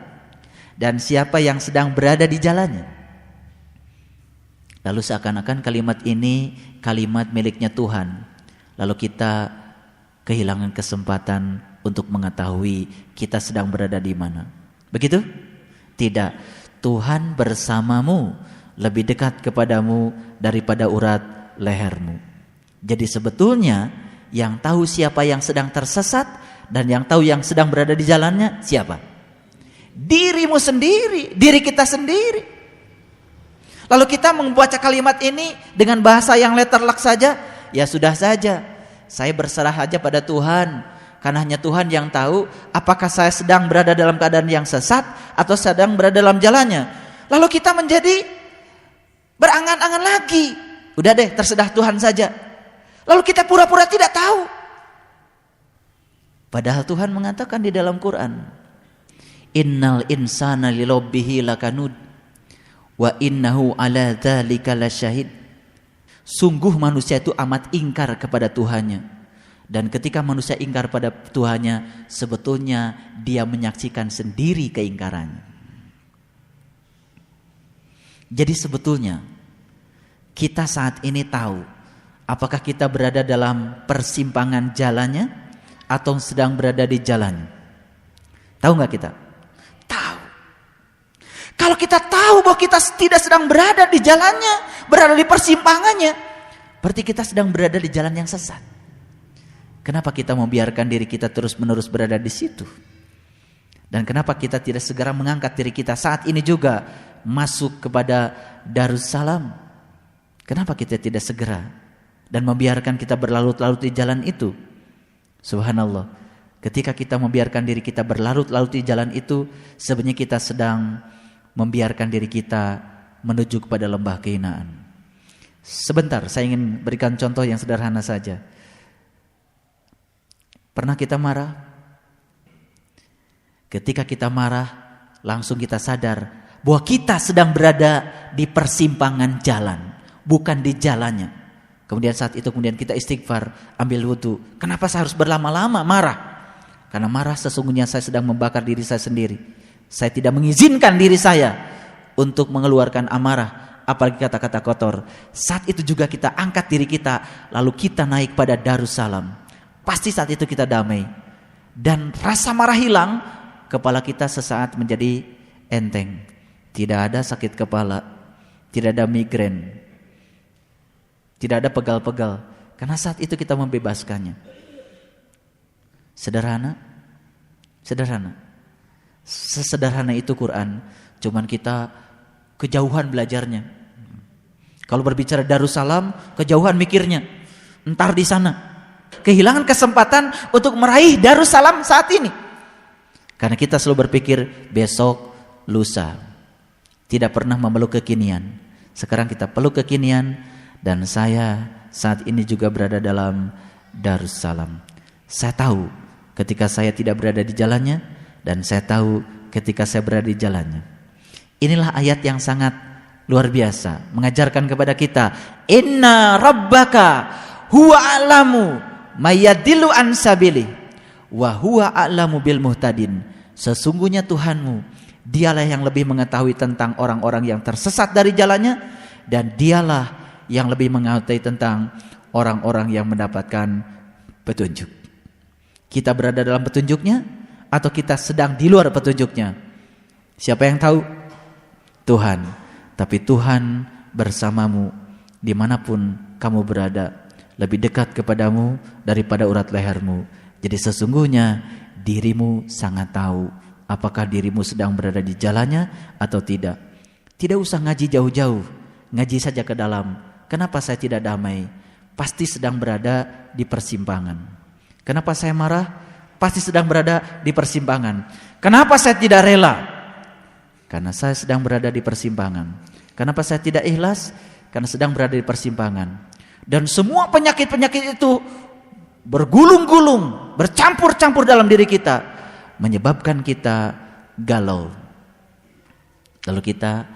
dan siapa yang sedang berada di jalannya. Lalu seakan-akan kalimat ini kalimat miliknya Tuhan. Lalu kita kehilangan kesempatan untuk mengetahui kita sedang berada di mana. Begitu? Tidak. Tuhan bersamamu, lebih dekat kepadamu daripada urat lehermu. Jadi sebetulnya yang tahu siapa yang sedang tersesat dan yang tahu yang sedang berada di jalannya siapa? Dirimu sendiri, diri kita sendiri. Lalu kita membaca kalimat ini dengan bahasa yang letterlock saja, ya sudah saja. Saya berserah saja pada Tuhan. Karena hanya Tuhan yang tahu apakah saya sedang berada dalam keadaan yang sesat atau sedang berada dalam jalannya. Lalu kita menjadi berangan-angan lagi. Udah deh, terserah Tuhan saja. Lalu kita pura-pura tidak tahu. Padahal Tuhan mengatakan di dalam Quran, innal insana lirabbihi lakanud wa innahu ala dzalika lasyahid. Sungguh manusia itu amat ingkar kepada Tuhannya. Dan ketika manusia ingkar pada Tuhannya, sebetulnya dia menyaksikan sendiri keingkarannya. Jadi sebetulnya kita saat ini tahu Apakah kita berada dalam persimpangan jalannya atau sedang berada di jalannya? Tahu nggak kita? Tahu. Kalau kita tahu bahwa kita tidak sedang berada di jalannya, berada di persimpangannya, berarti kita sedang berada di jalan yang sesat. Kenapa kita membiarkan diri kita terus-menerus berada di situ? Dan kenapa kita tidak segera mengangkat diri kita saat ini juga masuk kepada Darussalam? Kenapa kita tidak segera dan membiarkan kita berlarut-larut di jalan itu? Subhanallah, ketika kita membiarkan diri kita berlarut-larut di jalan itu, sebenarnya kita sedang membiarkan diri kita menuju kepada lembah kehinaan. Sebentar, saya ingin berikan contoh yang sederhana saja. Pernah kita marah? Ketika kita marah, langsung kita sadar bahwa kita sedang berada di persimpangan jalan, bukan di jalannya. Kemudian saat itu kita istighfar, ambil wudu. Kenapa saya harus berlama-lama marah? Karena marah sesungguhnya saya sedang membakar diri saya sendiri. Saya tidak mengizinkan diri saya untuk mengeluarkan amarah, apalagi kata-kata kotor. Saat itu juga kita angkat diri kita, lalu kita naik pada Darussalam. Pasti saat itu kita damai. Dan rasa marah hilang, kepala kita sesaat menjadi enteng. Tidak ada sakit kepala, tidak ada migrain, tidak ada pegal-pegal. Karena saat itu kita membebaskannya. Sederhana? Sederhana. Sesederhana itu Quran. Cuman kita kejauhan belajarnya. Kalau berbicara Darussalam, kejauhan mikirnya. Entar di sana. Kehilangan kesempatan untuk meraih Darussalam saat ini. Karena kita selalu berpikir besok, lusa. Tidak pernah memeluk kekinian. Sekarang kita peluk kekinian. Dan saya saat ini juga berada dalam Darussalam. Saya tahu ketika saya tidak berada di jalannya, dan saya tahu ketika saya berada di jalannya. Inilah ayat yang sangat luar biasa, mengajarkan kepada kita, inna rabbaka huwa a'lamu mayyadillu an sabilih wa huwa a'lamu bil muhtadin. Sesungguhnya Tuhanmu, dialah yang lebih mengetahui tentang orang-orang yang tersesat dari jalannya, dan dialah yang lebih mengetahui tentang orang-orang yang mendapatkan petunjuk. Kita berada dalam petunjuknya atau kita sedang di luar petunjuknya? Siapa yang tahu? Tuhan. Tapi Tuhan bersamamu dimanapun kamu berada, lebih dekat kepadamu daripada urat lehermu. Jadi sesungguhnya dirimu sangat tahu apakah dirimu sedang berada di jalannya atau tidak. Tidak usah ngaji jauh-jauh, ngaji saja ke dalam. Kenapa saya tidak damai? Pasti sedang berada di persimpangan. Kenapa saya marah? Pasti sedang berada di persimpangan. Kenapa saya tidak rela? Karena saya sedang berada di persimpangan. Kenapa saya tidak ikhlas? Karena sedang berada di persimpangan. Dan semua penyakit-penyakit itu bergulung-gulung, bercampur-campur dalam diri kita, menyebabkan kita galau. Lalu kita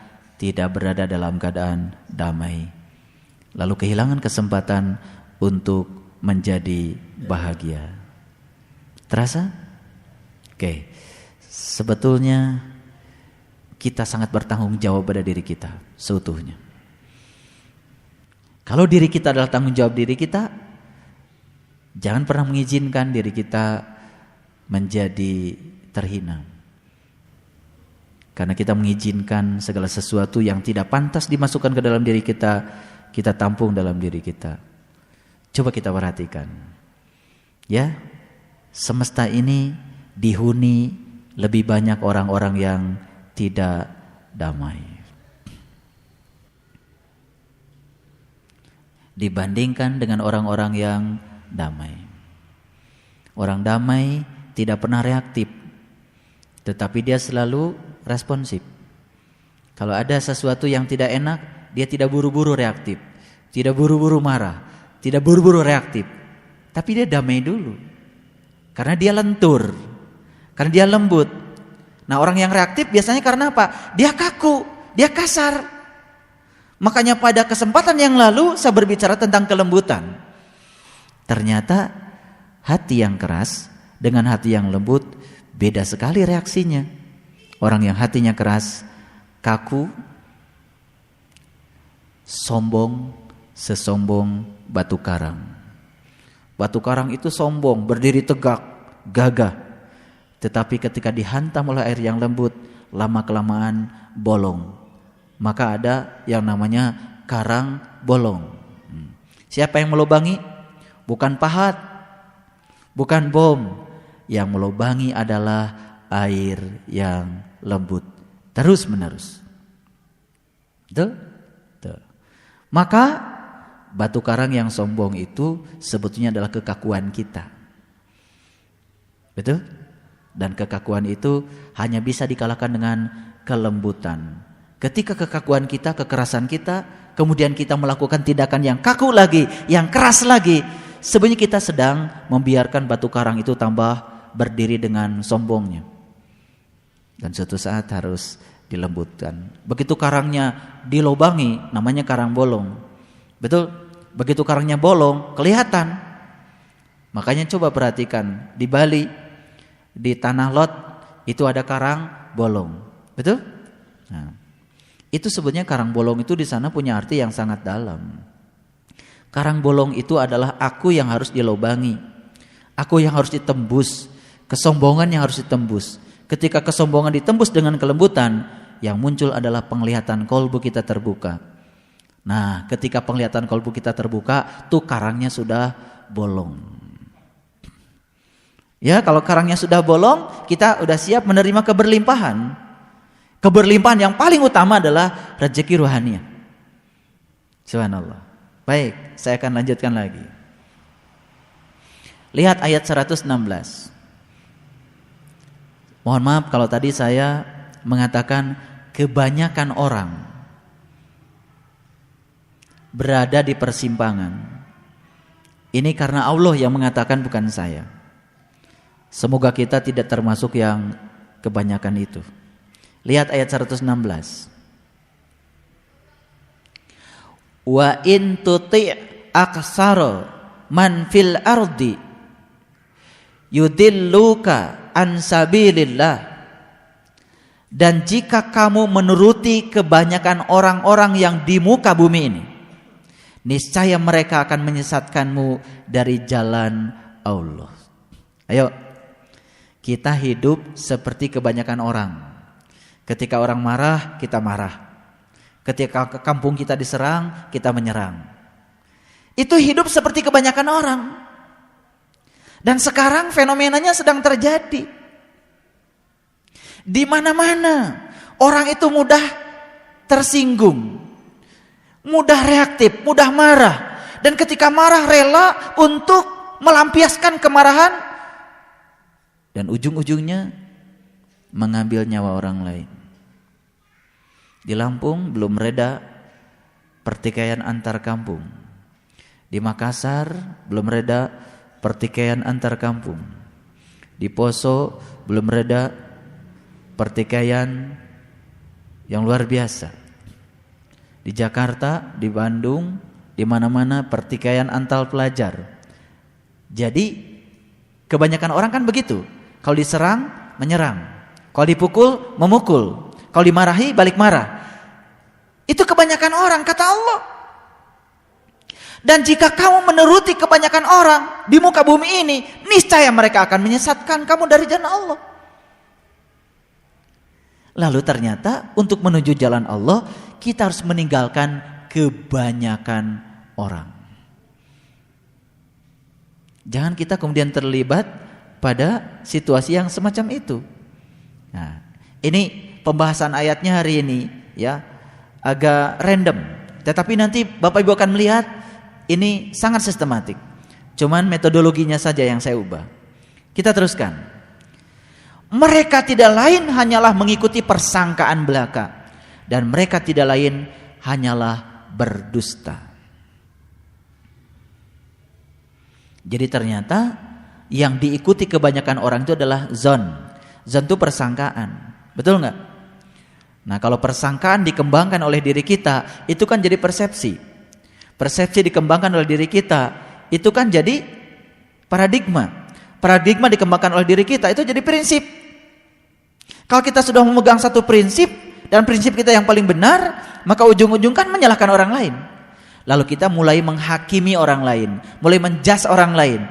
tidak berada dalam keadaan damai. Lalu kehilangan kesempatan untuk menjadi bahagia. Terasa? Oke. Sebetulnya kita sangat bertanggung jawab pada diri kita seutuhnya. Kalau diri kita adalah tanggung jawab diri kita, jangan pernah mengizinkan diri kita menjadi terhina. Karena kita mengizinkan segala sesuatu yang tidak pantas dimasukkan ke dalam diri kita, kita tampung dalam diri kita. Coba kita perhatikan. Ya, semesta ini dihuni lebih banyak orang-orang yang tidak damai dibandingkan dengan orang-orang yang damai. Orang damai tidak pernah reaktif, tetapi dia selalu responsif. Kalau ada sesuatu yang tidak enak, dia tidak buru-buru reaktif, tidak buru-buru marah, tidak buru-buru reaktif, tapi dia damai dulu. Karena dia lentur, karena dia lembut. Nah, orang yang reaktif biasanya karena apa? Dia kaku, dia kasar. Makanya pada kesempatan yang lalu saya berbicara tentang kelembutan. Ternyata hati yang keras dengan hati yang lembut beda sekali reaksinya. Orang yang hatinya keras, kaku, sombong, sesombong batu karang. Batu karang itu sombong, berdiri tegak, gagah. Tetapi ketika dihantam oleh air yang lembut, lama-kelamaan bolong. Maka ada yang namanya karang bolong. Siapa yang melubangi? Bukan pahat, bukan bom. Yang melubangi adalah air yang lembut terus menerus. Betul? Betul. Maka batu karang yang sombong itu sebetulnya adalah kekakuan kita. Betul? Dan kekakuan itu hanya bisa dikalahkan dengan kelembutan. Ketika kekakuan kita, kekerasan kita, kemudian kita melakukan tindakan yang kaku lagi, yang keras lagi, sebenarnya kita sedang membiarkan batu karang itu tambah berdiri dengan sombongnya. Dan suatu saat harus dilembutkan. Begitu karangnya dilobangi, namanya karang bolong. Betul? Begitu karangnya bolong, kelihatan. Makanya coba perhatikan, di Bali, di Tanah Lot, itu ada karang bolong. Betul? Nah, itu sebetulnya karang bolong itu di sana punya arti yang sangat dalam. Karang bolong itu adalah aku yang harus dilobangi. Aku yang harus ditembus. Kesombongan yang harus ditembus. Ketika kesombongan ditembus dengan kelembutan, yang muncul adalah penglihatan kolbu kita terbuka. Nah, ketika penglihatan kolbu kita terbuka, tuh karangnya sudah bolong. Ya, kalau karangnya sudah bolong, kita udah siap menerima keberlimpahan. Keberlimpahan yang paling utama adalah rezeki rohani. Subhanallah. Baik, saya akan lanjutkan lagi. Lihat ayat 116. Mohon maaf kalau tadi saya mengatakan kebanyakan orang berada di persimpangan. Ini karena Allah yang mengatakan, bukan saya. Semoga kita tidak termasuk yang kebanyakan itu. Lihat ayat 116. Wa in tuti' aksara man fil ardi yudilluka an sabilillah. Dan jika kamu menuruti kebanyakan orang-orang yang di muka bumi ini, niscaya mereka akan menyesatkanmu dari jalan Allah. Ayo, kita hidup seperti kebanyakan orang. Ketika orang marah, kita marah. Ketika ke kampung kita diserang, kita menyerang. Itu hidup seperti kebanyakan orang. Dan sekarang fenomenanya sedang terjadi. Di mana-mana orang itu mudah tersinggung, mudah reaktif, mudah marah. Dan ketika marah rela untuk melampiaskan kemarahan. Dan ujung-ujungnya mengambil nyawa orang lain. Di Lampung belum reda pertikaian antar kampung. Di Makassar belum reda pertikaian antar kampung. Di Poso belum reda pertikaian yang luar biasa. Di Jakarta, di Bandung, di mana-mana pertikaian antar pelajar. Jadi kebanyakan orang kan begitu. Kalau diserang, menyerang. Kalau dipukul, memukul. Kalau dimarahi, balik marah. Itu kebanyakan orang, kata Allah. Dan jika kamu menuruti kebanyakan orang di muka bumi ini, niscaya mereka akan menyesatkan kamu dari jalan Allah. Lalu ternyata untuk menuju jalan Allah, kita harus meninggalkan kebanyakan orang. Jangan kita kemudian terlibat pada situasi yang semacam itu. Nah, ini pembahasan ayatnya hari ini ya agak random, tetapi nanti Bapak Ibu akan melihat ini sangat sistematik. Cuman metodologinya saja yang saya ubah. Kita teruskan. Mereka tidak lain hanyalah mengikuti persangkaan belaka, dan mereka tidak lain hanyalah berdusta. Jadi ternyata yang diikuti kebanyakan orang itu adalah zon. Zon itu persangkaan. Betul nggak? Nah, kalau persangkaan dikembangkan oleh diri kita, itu kan jadi persepsi. Persepsi dikembangkan oleh diri kita, itu kan jadi paradigma. Paradigma dikembangkan oleh diri kita, itu jadi prinsip. Kalau kita sudah memegang satu prinsip, dan prinsip kita yang paling benar, maka ujung-ujung kan menyalahkan orang lain. Lalu kita mulai menghakimi orang lain, mulai menjudge orang lain.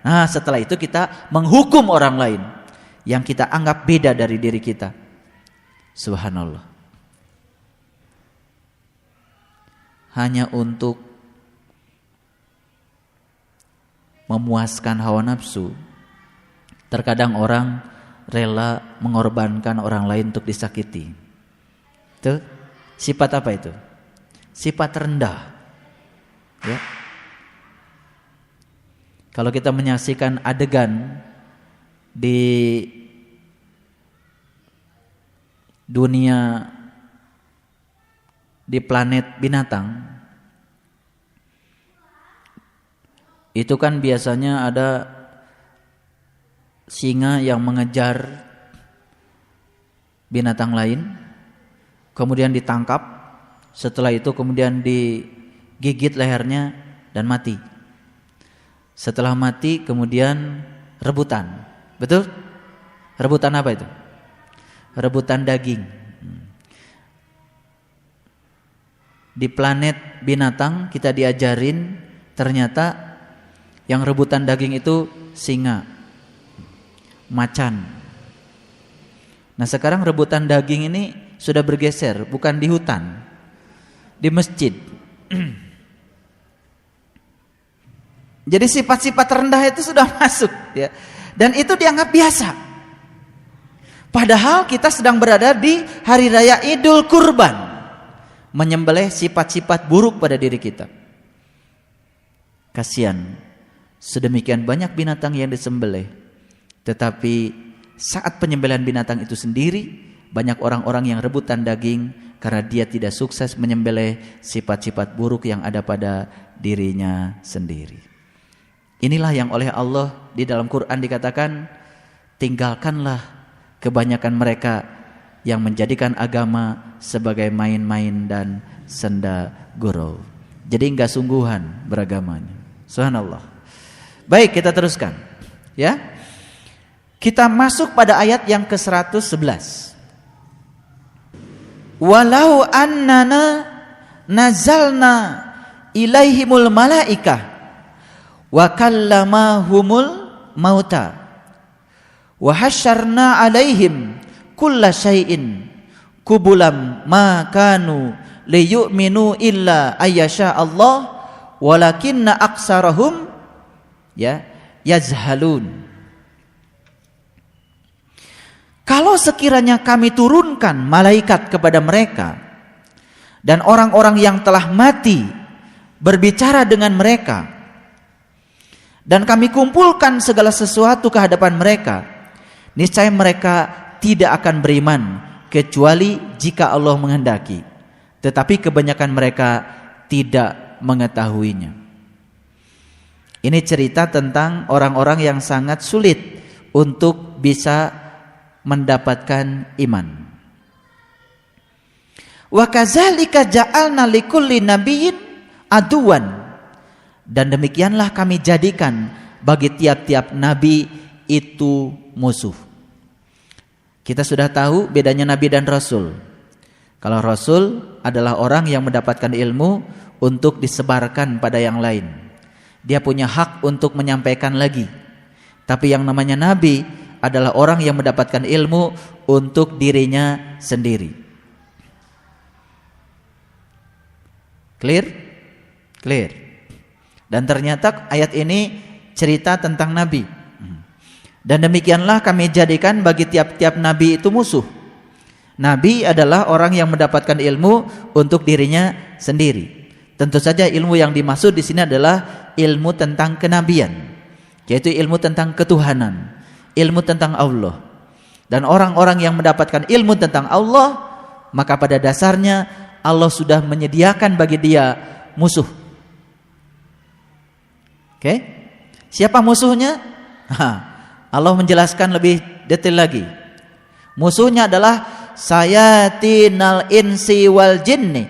Nah, setelah itu kita menghukum orang lain yang kita anggap beda dari diri kita. Subhanallah. Hanya untuk memuaskan hawa nafsu, terkadang orang rela mengorbankan orang lain untuk disakiti. Itu sifat apa itu? Sifat rendah. Ya. Kalau kita menyaksikan adegan di dunia, di planet binatang, itu kan biasanya ada singa yang mengejar binatang lain, kemudian ditangkap, setelah itu kemudian digigit lehernya dan mati. Setelah mati kemudian rebutan. Betul? Rebutan apa itu? Rebutan daging. Di planet binatang kita diajarin ternyata yang rebutan daging itu singa, macan. Nah, sekarang rebutan daging ini sudah bergeser, bukan di hutan, di masjid. Jadi sifat-sifat rendah itu sudah masuk, ya. Dan itu dianggap biasa. Padahal kita sedang berada di hari raya Idul Kurban, menyembelih sifat-sifat buruk pada diri kita. Kasihan, sedemikian banyak binatang yang disembelih, tetapi saat penyembelihan binatang itu sendiri, banyak orang-orang yang rebutan daging karena dia tidak sukses menyembelih sifat-sifat buruk yang ada pada dirinya sendiri. Inilah yang oleh Allah di dalam Quran dikatakan, tinggalkanlah kebanyakan mereka yang menjadikan agama sebagai main-main dan senda gurau. Jadi enggak sungguhan beragamanya. Subhanallah. Baik, kita teruskan. Ya. Kita masuk pada ayat yang ke-111. Walau annana nazalna ilaihimul malaikah wa kallamahumul mauta wa hasyarna alaihim kulla syai'in kubulam ma kanu liyu'minu illa ayyasha Allah walakinna aksarahum yazhalun. Kalau sekiranya kami turunkan malaikat kepada mereka dan orang-orang yang telah mati berbicara dengan mereka, dan kami kumpulkan segala sesuatu ke hadapan mereka, niscaya mereka tidak akan beriman kecuali jika Allah menghendaki. Tetapi kebanyakan mereka tidak mengetahuinya. Ini cerita tentang orang-orang yang sangat sulit untuk bisa mendapatkan iman. Wa kadzalika ja'alna likulli nabiyyin aduwan. Dan demikianlah kami jadikan bagi tiap-tiap nabi itu musuh. Kita sudah tahu bedanya nabi dan rasul. Kalau rasul adalah orang yang mendapatkan ilmu untuk disebarkan pada yang lain. Dia punya hak untuk menyampaikan lagi. Tapi yang namanya nabi adalah orang yang mendapatkan ilmu untuk dirinya sendiri. Clear? Clear. Dan ternyata ayat ini cerita tentang nabi. Dan demikianlah kami jadikan bagi tiap-tiap nabi itu musuh. Nabi adalah orang yang mendapatkan ilmu untuk dirinya sendiri. Tentu saja ilmu yang dimaksud di sini adalah ilmu tentang kenabian, yaitu ilmu tentang ketuhanan, ilmu tentang Allah. Dan orang-orang yang mendapatkan ilmu tentang Allah, maka pada dasarnya Allah sudah menyediakan bagi dia musuh. Oke? Siapa musuhnya? Allah menjelaskan lebih detail lagi. Musuhnya adalah sayatinal insi wal jinni.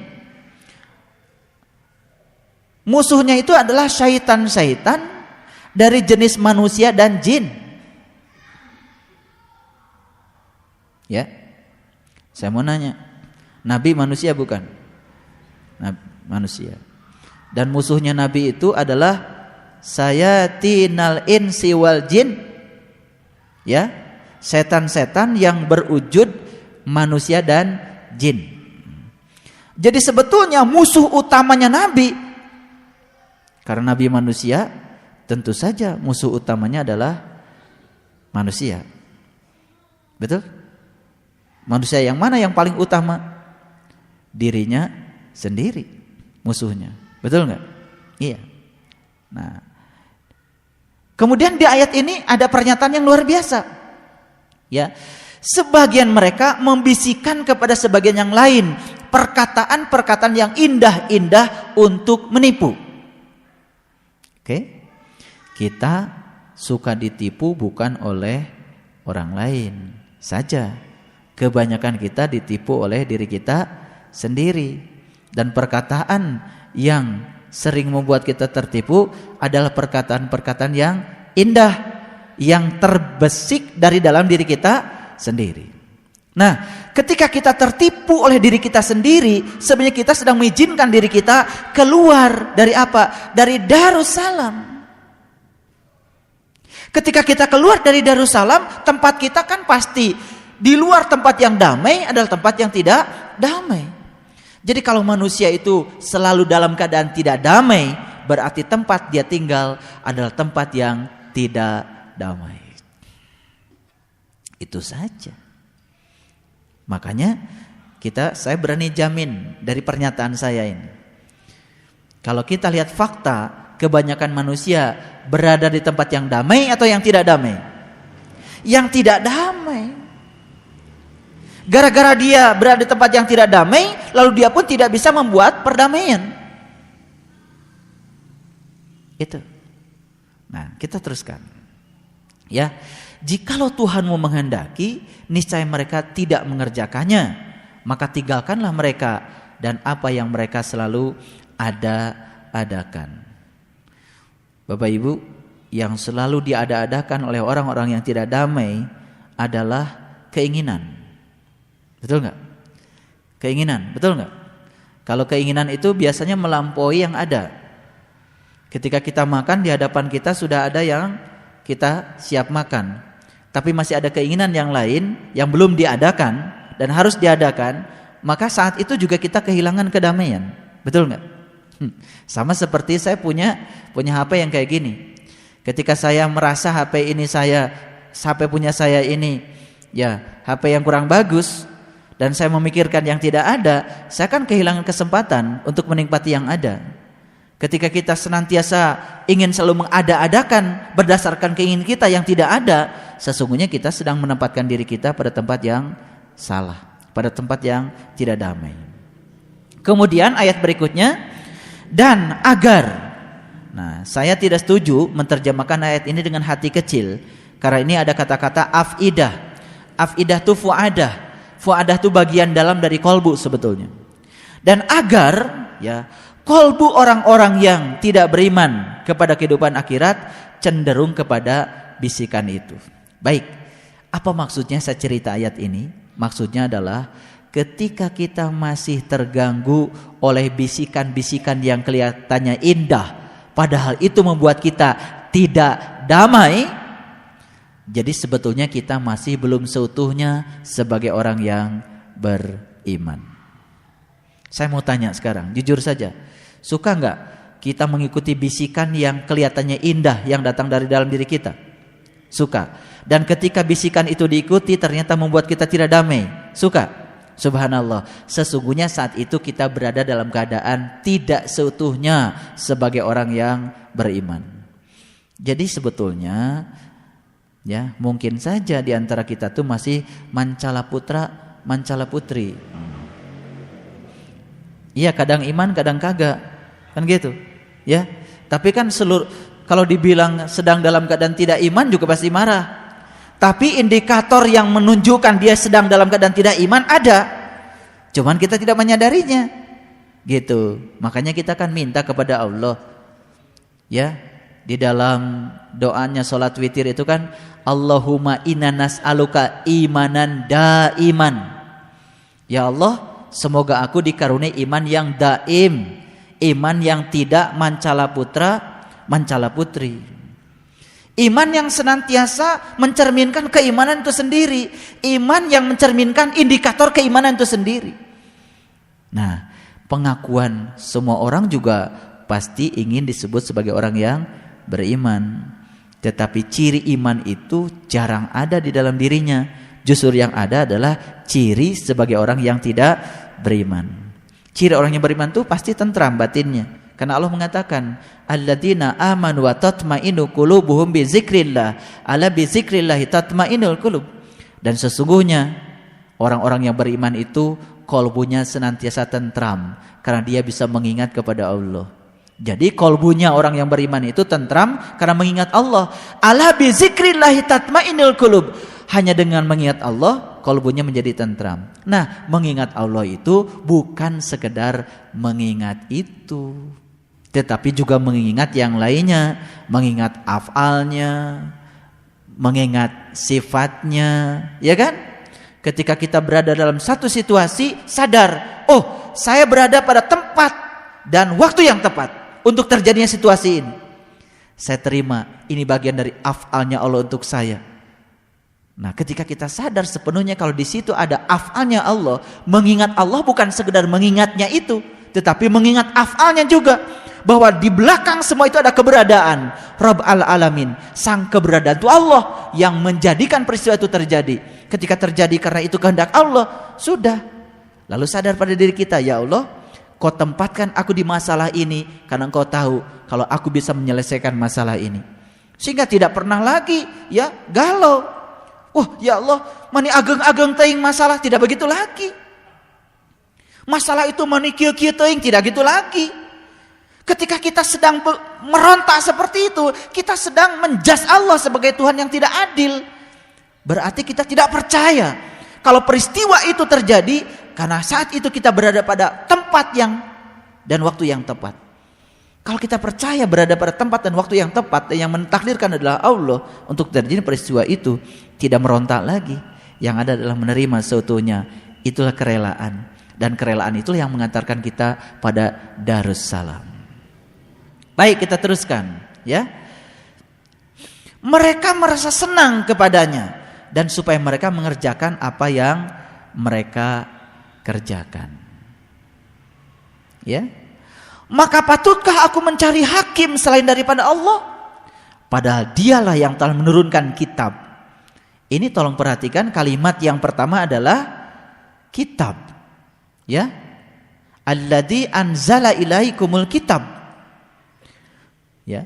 Musuhnya itu adalah syaitan-syaitan dari jenis manusia dan jin. Ya. Saya mau nanya, nabi manusia bukan? Nabi manusia. Dan musuhnya Nabi itu adalah sayatinal insi wal jin. Ya, setan-setan yang berwujud manusia dan jin. Jadi sebetulnya musuh utamanya Nabi, karena Nabi manusia, tentu saja musuh utamanya adalah manusia. Betul? Manusia yang mana yang paling utama? Dirinya sendiri musuhnya. Betul nggak? Iya. Nah, kemudian di ayat ini ada pernyataan yang luar biasa. Ya, sebagian mereka membisikkan kepada sebagian yang lain perkataan-perkataan yang indah-indah untuk menipu. Oke? Kita suka ditipu bukan oleh orang lain saja. Kebanyakan kita ditipu oleh diri kita sendiri. Dan perkataan yang sering membuat kita tertipu adalah perkataan-perkataan yang indah, yang terbesik dari dalam diri kita sendiri. Nah, ketika kita tertipu oleh diri kita sendiri, sebenarnya kita sedang mengizinkan diri kita keluar dari apa? Dari Darussalam. Ketika kita keluar dari Darussalam, tempat kita kan pasti di luar tempat yang damai adalah tempat yang tidak damai. Jadi kalau manusia itu selalu dalam keadaan tidak damai, berarti tempat dia tinggal adalah tempat yang tidak damai. Itu saja. Makanya saya berani jamin dari pernyataan saya ini. Kalau kita lihat fakta, kebanyakan manusia berada di tempat yang damai atau yang tidak damai? Yang tidak damai. Gara-gara dia berada di tempat yang tidak damai, lalu dia pun tidak bisa membuat perdamaian. Itu. Nah, kita teruskan. Ya, jikalau Tuhanmu menghendaki, niscaya mereka tidak mengerjakannya, maka tinggalkanlah mereka dan apa yang mereka selalu adakan. Bapak Ibu, yang selalu diada-adakan oleh orang-orang yang tidak damai adalah keinginan. Betul nggak? Keinginan, betul nggak? Kalau keinginan itu biasanya melampaui yang ada. Ketika kita makan, di hadapan kita sudah ada yang kita siap makan, tapi masih ada keinginan yang lain yang belum diadakan dan harus diadakan, maka saat itu juga kita kehilangan kedamaian. Betul nggak? Sama seperti saya punya HP yang kayak gini. Ketika saya merasa HP punya saya ini, ya HP yang kurang bagus, dan saya memikirkan yang tidak ada, saya kan kehilangan kesempatan untuk menikmati yang ada. Ketika kita senantiasa ingin selalu mengada-adakan berdasarkan keinginan kita yang tidak ada, sesungguhnya kita sedang menempatkan diri kita pada tempat yang salah, pada tempat yang tidak damai. Kemudian ayat berikutnya, dan agar. Nah, saya tidak setuju menerjemahkan ayat ini dengan hati kecil, karena ini ada kata-kata afidah. Afidah itu fuadah. Fuadah itu bagian dalam dari kolbu sebetulnya. Dan agar, ya, kolbu orang-orang yang tidak beriman kepada kehidupan akhirat cenderung kepada bisikan itu. Baik, apa maksudnya saya cerita ayat ini? Maksudnya adalah ketika kita masih terganggu oleh bisikan-bisikan yang kelihatannya indah, padahal itu membuat kita tidak damai, jadi sebetulnya kita masih belum seutuhnya sebagai orang yang beriman. Saya mau tanya sekarang, jujur saja, suka nggak kita mengikuti bisikan yang kelihatannya indah yang datang dari dalam diri kita? Suka. Dan ketika bisikan itu diikuti ternyata membuat kita tidak damai. Suka. Subhanallah. Sesungguhnya saat itu kita berada dalam keadaan tidak seutuhnya sebagai orang yang beriman. Jadi sebetulnya, ya, mungkin saja di antara kita tuh masih mancala putra, mancala putri. Iya, kadang iman, kadang kagak. Kan gitu. Ya. Tapi kan kalau dibilang sedang dalam keadaan tidak iman juga pasti marah. Tapi indikator yang menunjukkan dia sedang dalam keadaan tidak iman ada. Cuman kita tidak menyadarinya. Gitu. Makanya kita kan minta kepada Allah. Ya. Di dalam doanya sholat witir itu kan, Allahumma inna nas'aluka imanan daiman. Ya Allah, semoga aku dikaruniai iman yang daim, iman yang tidak mancala putra, mancala putri. Iman yang senantiasa mencerminkan keimanan itu sendiri, iman yang mencerminkan indikator keimanan itu sendiri. Nah, pengakuan semua orang juga pasti ingin disebut sebagai orang yang beriman. Tetapi ciri iman itu jarang ada di dalam dirinya. Justru yang ada adalah ciri sebagai orang yang tidak beriman. Ciri orang yang beriman itu pasti tentram batinnya. Karena Allah mengatakan, alladzina amanu wa tatma'innu qulubuhum bi dzikrillah, ala bi dzikrillah tatma'innul qulub. Dan sesungguhnya orang-orang yang beriman itu kolbunya senantiasa tentram karena dia bisa mengingat kepada Allah. Jadi kolbunya orang yang beriman itu tentram karena mengingat Allah. Ala bi dzikrillah tatma'innul qulub. Hanya dengan mengingat Allah kolbunya menjadi tentram. Nah, mengingat Allah itu bukan sekedar mengingat itu, tetapi juga mengingat yang lainnya, mengingat afalnya, mengingat sifatnya, ya kan? Ketika kita berada dalam satu situasi, sadar, oh, saya berada pada tempat dan waktu yang tepat untuk terjadinya situasi ini. Saya terima, ini bagian dari afalnya Allah untuk saya. Nah, ketika kita sadar sepenuhnya kalau di situ ada afalnya Allah, mengingat Allah bukan sekedar mengingatnya itu, tetapi mengingat afalnya juga, bahwa di belakang semua itu ada keberadaan Rabb al-Alamin, sang keberadaan itu Allah yang menjadikan peristiwa itu terjadi. Ketika terjadi karena itu kehendak Allah, sudah. Lalu sadar pada diri kita, ya Allah, Kau tempatkan aku di masalah ini karena Engkau tahu kalau aku bisa menyelesaikan masalah ini, sehingga tidak pernah lagi ya galau. Wah, ya Allah, mani ageng-ageng teuing masalah, tidak begitu lagi. Masalah itu mani kieu-kieu teuing, tidak gitu lagi. Ketika kita sedang merontak seperti itu, kita sedang menjas Allah sebagai Tuhan yang tidak adil. Berarti kita tidak percaya kalau peristiwa itu terjadi karena saat itu kita berada pada tempat yang dan waktu yang tepat. Kalau kita percaya berada pada tempat dan waktu yang tepat, dan yang mentakdirkan adalah Allah untuk terjadi peristiwa itu, tidak merontak lagi. Yang ada adalah menerima seutuhnya. Itulah kerelaan. Dan kerelaan itulah yang mengantarkan kita pada Darussalam. Baik, kita teruskan, ya. Mereka merasa senang kepadanya, dan supaya mereka mengerjakan apa yang mereka kerjakan. Ya. Maka patutkah aku mencari hakim selain daripada Allah? Padahal dialah yang telah menurunkan kitab. Ini tolong perhatikan, kalimat yang pertama adalah kitab. Ya. Alladzi anzala ilaikumul kitab. Ya.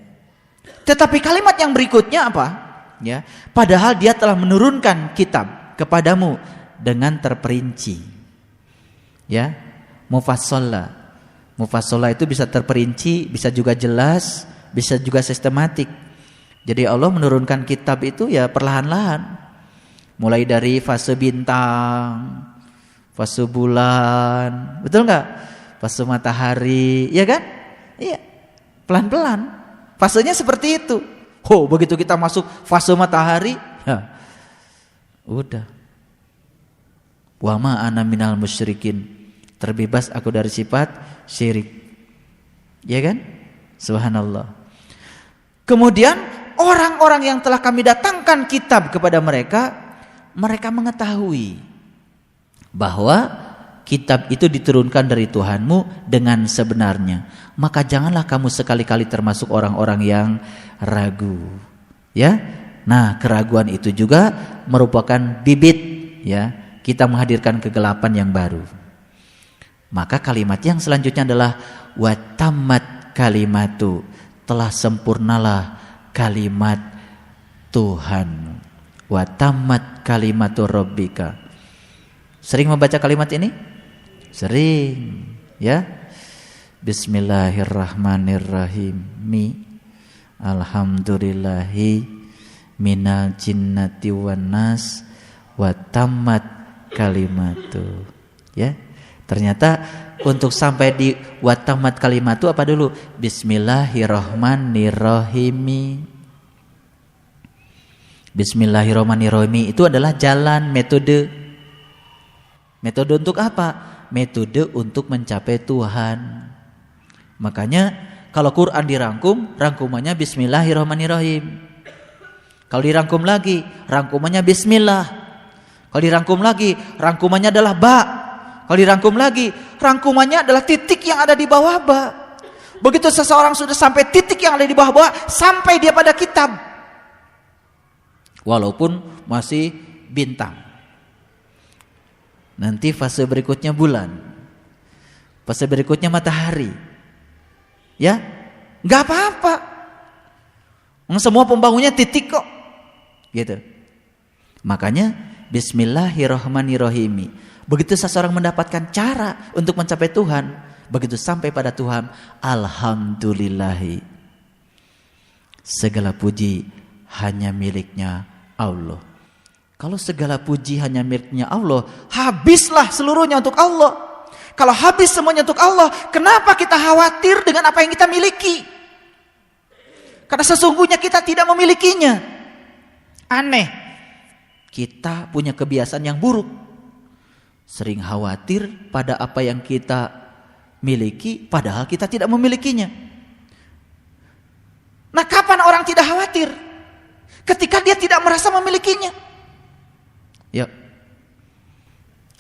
Tetapi kalimat yang berikutnya apa? Ya. Padahal dia telah menurunkan kitab kepadamu dengan terperinci. Ya. Mufassala. Mufassala itu bisa terperinci, bisa juga jelas, bisa juga sistematik. Jadi Allah menurunkan kitab itu ya perlahan-lahan. Mulai dari fase bintang, fase bulan, betul nggak? Fase matahari, ya kan? Iya, pelan-pelan. Fasenya seperti itu. Oh, begitu kita masuk fase matahari, ya, udah. Wa ma ana minal musyrikin. Terbebas aku dari sifat syirik. Ya kan? Subhanallah. Kemudian orang-orang yang telah kami datangkan kitab kepada mereka, mereka mengetahui bahwa kitab itu diturunkan dari Tuhanmu dengan sebenarnya. Maka janganlah kamu sekali-kali termasuk orang-orang yang ragu. Ya. Nah, keraguan itu juga merupakan bibit, ya, kita menghadirkan kegelapan yang baru. Maka kalimat yang selanjutnya adalah watammat kalimatu, telah sempurnalah kalimat Tuhan. Watammat kalimatu rabbika. Sering membaca kalimat ini? Sering, ya. Bismillahirrahmanirrahim. Alhamdulillahi minal jinnati wan nas watammat kalimatu. Ya. Ternyata untuk sampai di watamat kalimat itu apa dulu? Bismillahirrahmanirrahim. Bismillahirrahmanirrahim itu adalah jalan, metode. Metode untuk apa? Metode untuk mencapai Tuhan. Makanya kalau Quran dirangkum, rangkumannya Bismillahirrahmanirrahim. Kalau dirangkum lagi, rangkumannya Bismillah. Kalau dirangkum lagi, rangkumannya adalah ba. Kalau dirangkum lagi, rangkumannya adalah titik yang ada di bawah ba. Begitu seseorang sudah sampai titik yang ada di bawah ba, sampai dia pada kitab. Walaupun masih bintang. Nanti fase berikutnya bulan. Fase berikutnya matahari. Ya, nggak apa-apa. Semua pembangunnya titik kok, gitu. Makanya Bismillahirrahmanirrahim. Begitu seseorang mendapatkan cara untuk mencapai Tuhan, begitu sampai pada Tuhan, alhamdulillahi. Segala puji hanya miliknya Allah. Kalau segala puji hanya miliknya Allah, habislah seluruhnya untuk Allah. Kalau habis semuanya untuk Allah, kenapa kita khawatir dengan apa yang kita miliki? Karena sesungguhnya kita tidak memilikinya. Aneh. Kita punya kebiasaan yang buruk. Sering khawatir pada apa yang kita miliki, padahal kita tidak memilikinya. Nah, kapan orang tidak khawatir? Ketika dia tidak merasa memilikinya. Ya.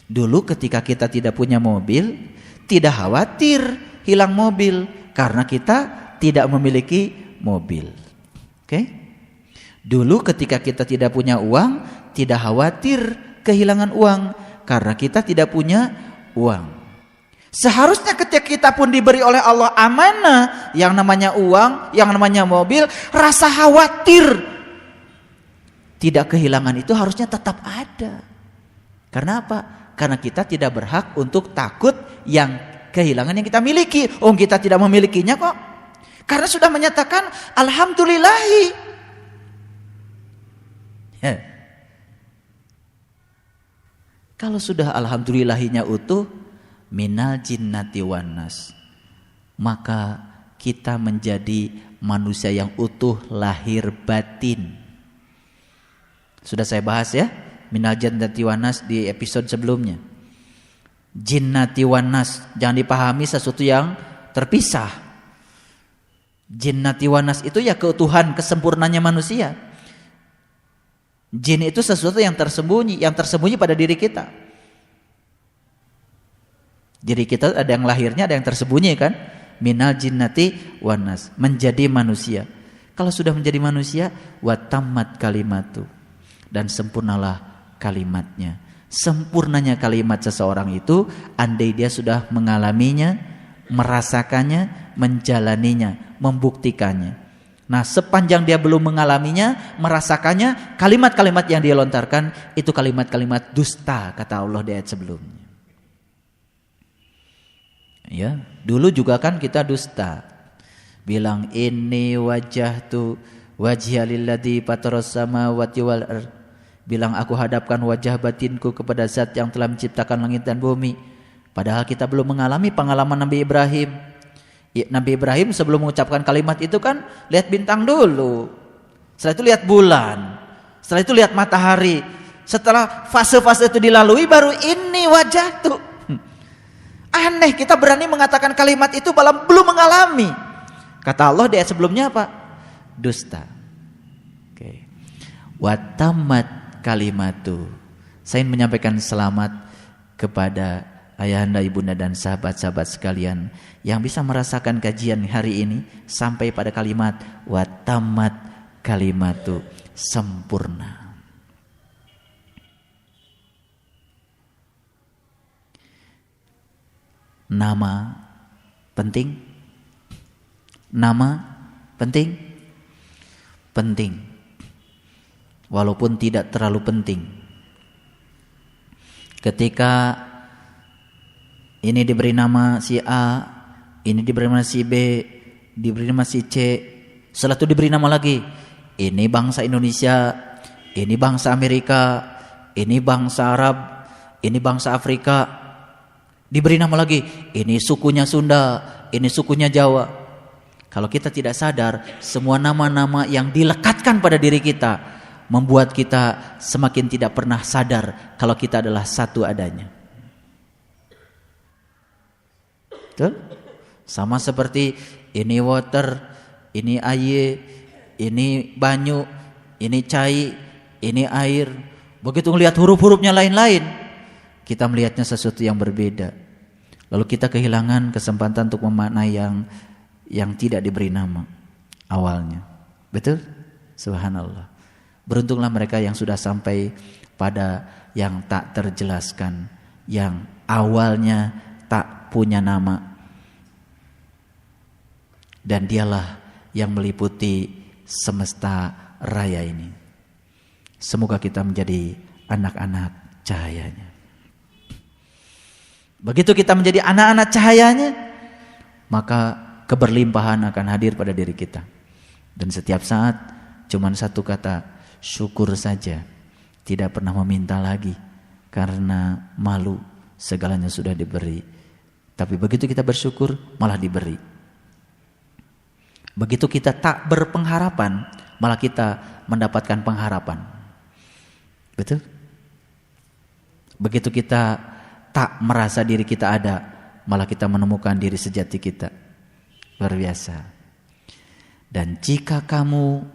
Dulu ketika kita tidak punya mobil, tidak khawatir hilang mobil karena kita tidak memiliki mobil. Oke? Dulu ketika kita tidak punya uang, tidak khawatir kehilangan uang karena kita tidak punya uang. Seharusnya ketika kita pun diberi oleh Allah amanah yang namanya uang, yang namanya mobil, rasa khawatir tidak kehilangan itu harusnya tetap ada. Karena apa? Karena kita tidak berhak untuk takut yang kehilangan yang kita miliki. Oh, kita tidak memilikinya kok. Karena sudah menyatakan alhamdulillahi. Ya. Kalau sudah alhamdulillahinya utuh, minal jinnati wan nas, maka kita menjadi manusia yang utuh lahir batin. Sudah saya bahas ya, minal jinnati wan nas di episode sebelumnya. Jinnati wan nas, jangan dipahami sesuatu yang terpisah. Jinnati wan nas itu ya keutuhan, kesempurnaannya manusia. Jin itu sesuatu yang tersembunyi pada diri kita. Diri kita ada yang lahirnya, ada yang tersembunyi kan? Minal jinnati wan nas, menjadi manusia. Kalau sudah menjadi manusia, wa tammat kalimatu, dan sempurnalah kalimatnya. Sempurnanya kalimat seseorang itu andai dia sudah mengalaminya, merasakannya, menjalaninya, membuktikannya. Nah, sepanjang dia belum mengalaminya, merasakannya, kalimat-kalimat yang dia lontarkan itu kalimat-kalimat dusta, kata Allah di ayat sebelumnya. Ya, dulu juga kan kita dusta. Bilang inni wajjahtu wajhiya lilladzi fataras samawati wal ardh. Bilang aku hadapkan wajah batinku kepada zat yang telah menciptakan langit dan bumi. Padahal kita belum mengalami pengalaman Nabi Ibrahim. Nabi Ibrahim sebelum mengucapkan kalimat itu kan lihat bintang dulu. Setelah itu lihat bulan. Setelah itu lihat matahari. Setelah fase-fase itu dilalui baru ini wajah tuh. Aneh kita berani mengatakan kalimat itu belum mengalami. Kata Allah di ayat sebelumnya apa? Dusta. Oke. Watamat kalimatu. Saya ingin menyampaikan selamat kepada ayahanda, ibunda dan sahabat-sahabat sekalian yang bisa merasakan kajian hari ini sampai pada kalimat watamat kalimatu, sempurna. Nama penting? Nama penting? Penting. Walaupun tidak terlalu penting. Ketika ini diberi nama si A, ini diberi nama si B, diberi nama si C, setelah itu diberi nama lagi. Ini bangsa Indonesia, ini bangsa Amerika, ini bangsa Arab, ini bangsa Afrika. Diberi nama lagi, ini sukunya Sunda, ini sukunya Jawa. Kalau kita tidak sadar, semua nama-nama yang dilekatkan pada diri kita membuat kita semakin tidak pernah sadar kalau kita adalah satu adanya. Betul? Sama seperti ini water, ini air, ini banyu, ini cai, ini air. Begitu melihat huruf-hurufnya lain-lain, kita melihatnya sesuatu yang berbeda. Lalu kita kehilangan kesempatan untuk memaknai yang tidak diberi nama awalnya. Betul? Subhanallah. Beruntunglah mereka yang sudah sampai pada yang tak terjelaskan, yang awalnya tak punya nama. Dan dialah yang meliputi semesta raya ini. Semoga kita menjadi anak-anak cahayanya. Begitu kita menjadi anak-anak cahayanya, maka keberlimpahan akan hadir pada diri kita. Dan setiap saat cuman satu kata, syukur saja. Tidak pernah meminta lagi karena malu, segalanya sudah diberi. Tapi begitu kita bersyukur, malah diberi. Begitu kita tak berpengharapan, malah kita mendapatkan pengharapan. Betul? Begitu kita tak merasa diri kita ada, malah kita menemukan diri sejati kita. Luar biasa. Dan jika kamu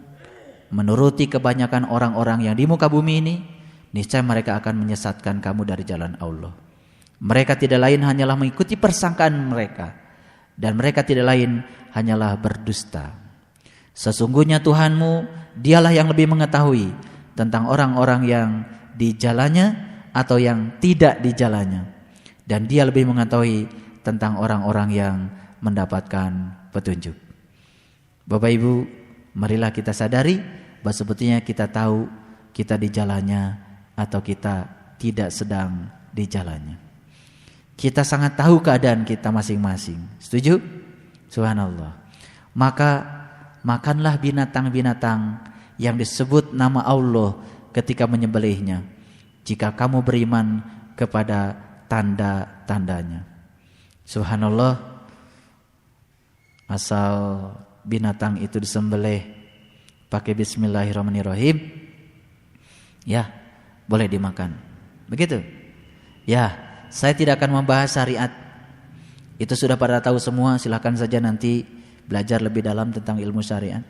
menuruti kebanyakan orang-orang yang di muka bumi ini, niscaya mereka akan menyesatkan kamu dari jalan Allah. Mereka tidak lain hanyalah mengikuti persangkaan mereka, dan mereka tidak lain hanyalah berdusta. Sesungguhnya Tuhanmu, dialah yang lebih mengetahui tentang orang-orang yang di jalannya atau yang tidak di jalannya, dan dia lebih mengetahui tentang orang-orang yang mendapatkan petunjuk. Bapak Ibu, marilah kita sadari bahwa sebetulnya kita tahu kita di jalannya atau kita tidak sedang di jalannya. Kita sangat tahu keadaan kita masing-masing. Setuju? Subhanallah. Maka makanlah binatang-binatang yang disebut nama Allah ketika menyembelihnya, jika kamu beriman kepada tanda-tandanya. Subhanallah. Asal binatang itu disembelih pakai bismillahirrahmanirrahim, ya boleh dimakan. Begitu? Ya, saya tidak akan membahas syariat. Itu sudah pada tahu semua, silakan saja nanti belajar lebih dalam tentang ilmu syariat.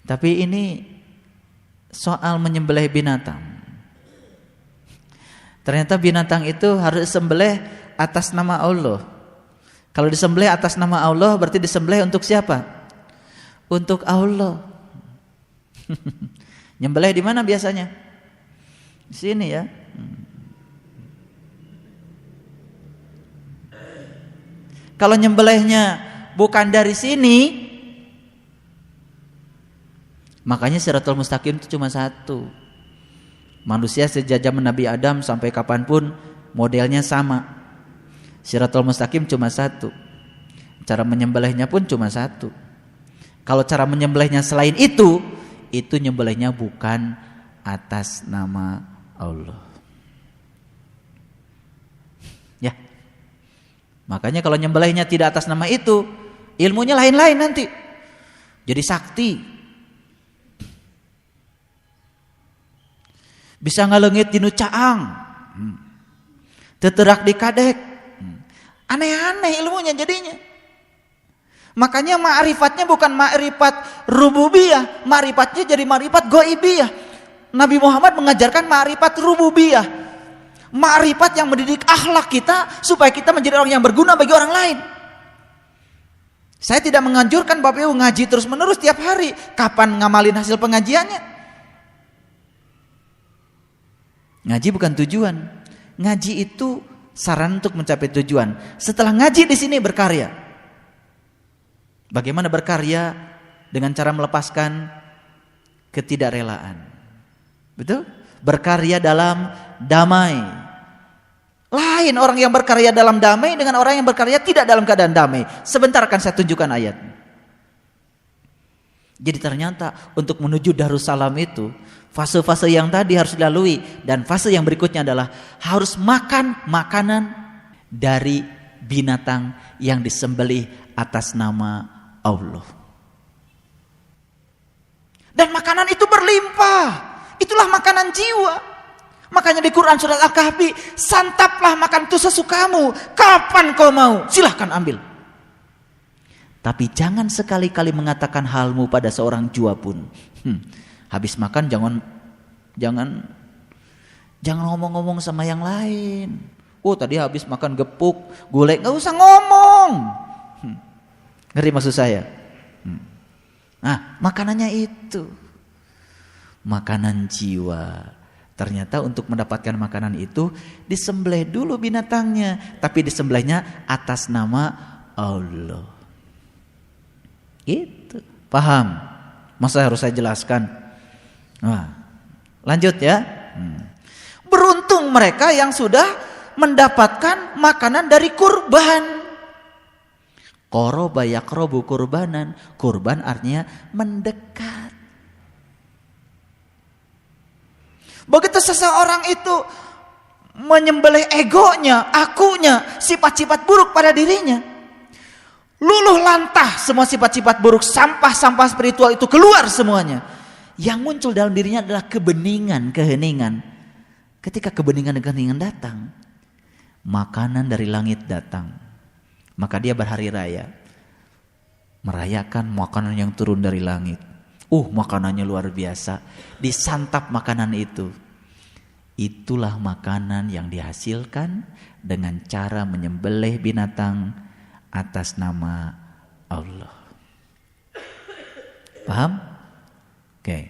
Tapi ini soal menyembelih binatang. Ternyata binatang itu harus disembelih atas nama Allah. Kalau disembelih atas nama Allah berarti disembelih untuk siapa? Untuk Allah. Nyembelih di mana biasanya? Di sini ya. Kalau nyembelihnya bukan dari sini, makanya Siratul Mustaqim itu cuma satu. Manusia sejak zaman Nabi Adam sampai kapanpun modelnya sama. Siratul Mustaqim cuma satu. Cara menyembelihnya pun cuma satu. Kalau cara menyembelihnya selain itu nyembelihnya bukan atas nama Allah. Ya. Makanya kalau nyembelihnya tidak atas nama itu, ilmunya lain-lain nanti. Jadi sakti. Bisa ngalengit dinu caang. Teterak di kadek. Aneh-aneh ilmunya jadinya. Makanya ma'rifatnya bukan ma'rifat rububiyah, ma'rifatnya jadi ma'rifat ghaibiyah. Nabi Muhammad mengajarkan ma'rifat rububiyah. Ma'rifat yang mendidik akhlak kita supaya kita menjadi orang yang berguna bagi orang lain. Saya tidak menganjurkan Bapak Ibu ngaji terus-menerus tiap hari. Kapan ngamalin hasil pengajiannya? Ngaji bukan tujuan. Ngaji itu saran untuk mencapai tujuan. Setelah ngaji di sini berkarya. Bagaimana berkarya? Dengan cara melepaskan ketidakrelaan. Betul? Berkarya dalam damai. Lain orang yang berkarya dalam damai dengan orang yang berkarya tidak dalam keadaan damai. Sebentar akan saya tunjukkan ayat. Jadi ternyata untuk menuju Darussalam itu fase-fase yang tadi harus dilalui, dan fase yang berikutnya adalah harus makan makanan dari binatang yang disembelih atas nama Allah. Dan makanan itu berlimpah. Itulah makanan jiwa. Makanya di Quran surat Al-Kahfi, santaplah makan itu sesukamu. Kapan kau mau? Silahkan ambil. Tapi jangan sekali-kali mengatakan halmu pada seorang jua pun. Habis makan jangan ngomong-ngomong sama yang lain. Oh tadi habis makan gepuk, gulai, gak usah ngomong. Ngerti maksud saya? Nah, makanannya itu makanan jiwa. Ternyata untuk mendapatkan makanan itu disembelih dulu binatangnya, tapi disembelihnya atas nama Allah. Gitu. Paham? Masa harus saya jelaskan? Nah, lanjut ya. Beruntung mereka yang sudah mendapatkan makanan dari kurban. Qoroba yaqrobu kurbanan. Kurban artinya mendekat. Begitu seseorang itu menyembelih egonya, akunya, sifat-sifat buruk pada dirinya, luluh lantah semua sifat-sifat buruk, sampah-sampah spiritual itu keluar semuanya. Yang muncul dalam dirinya adalah kebeningan, keheningan. Ketika kebeningan dan keheningan datang, makanan dari langit datang. Maka dia berhari raya, merayakan makanan yang turun dari langit. Makanannya luar biasa. Disantap makanan itu. Itulah makanan yang dihasilkan dengan cara menyembelih binatang atas nama Allah. Paham? Oke.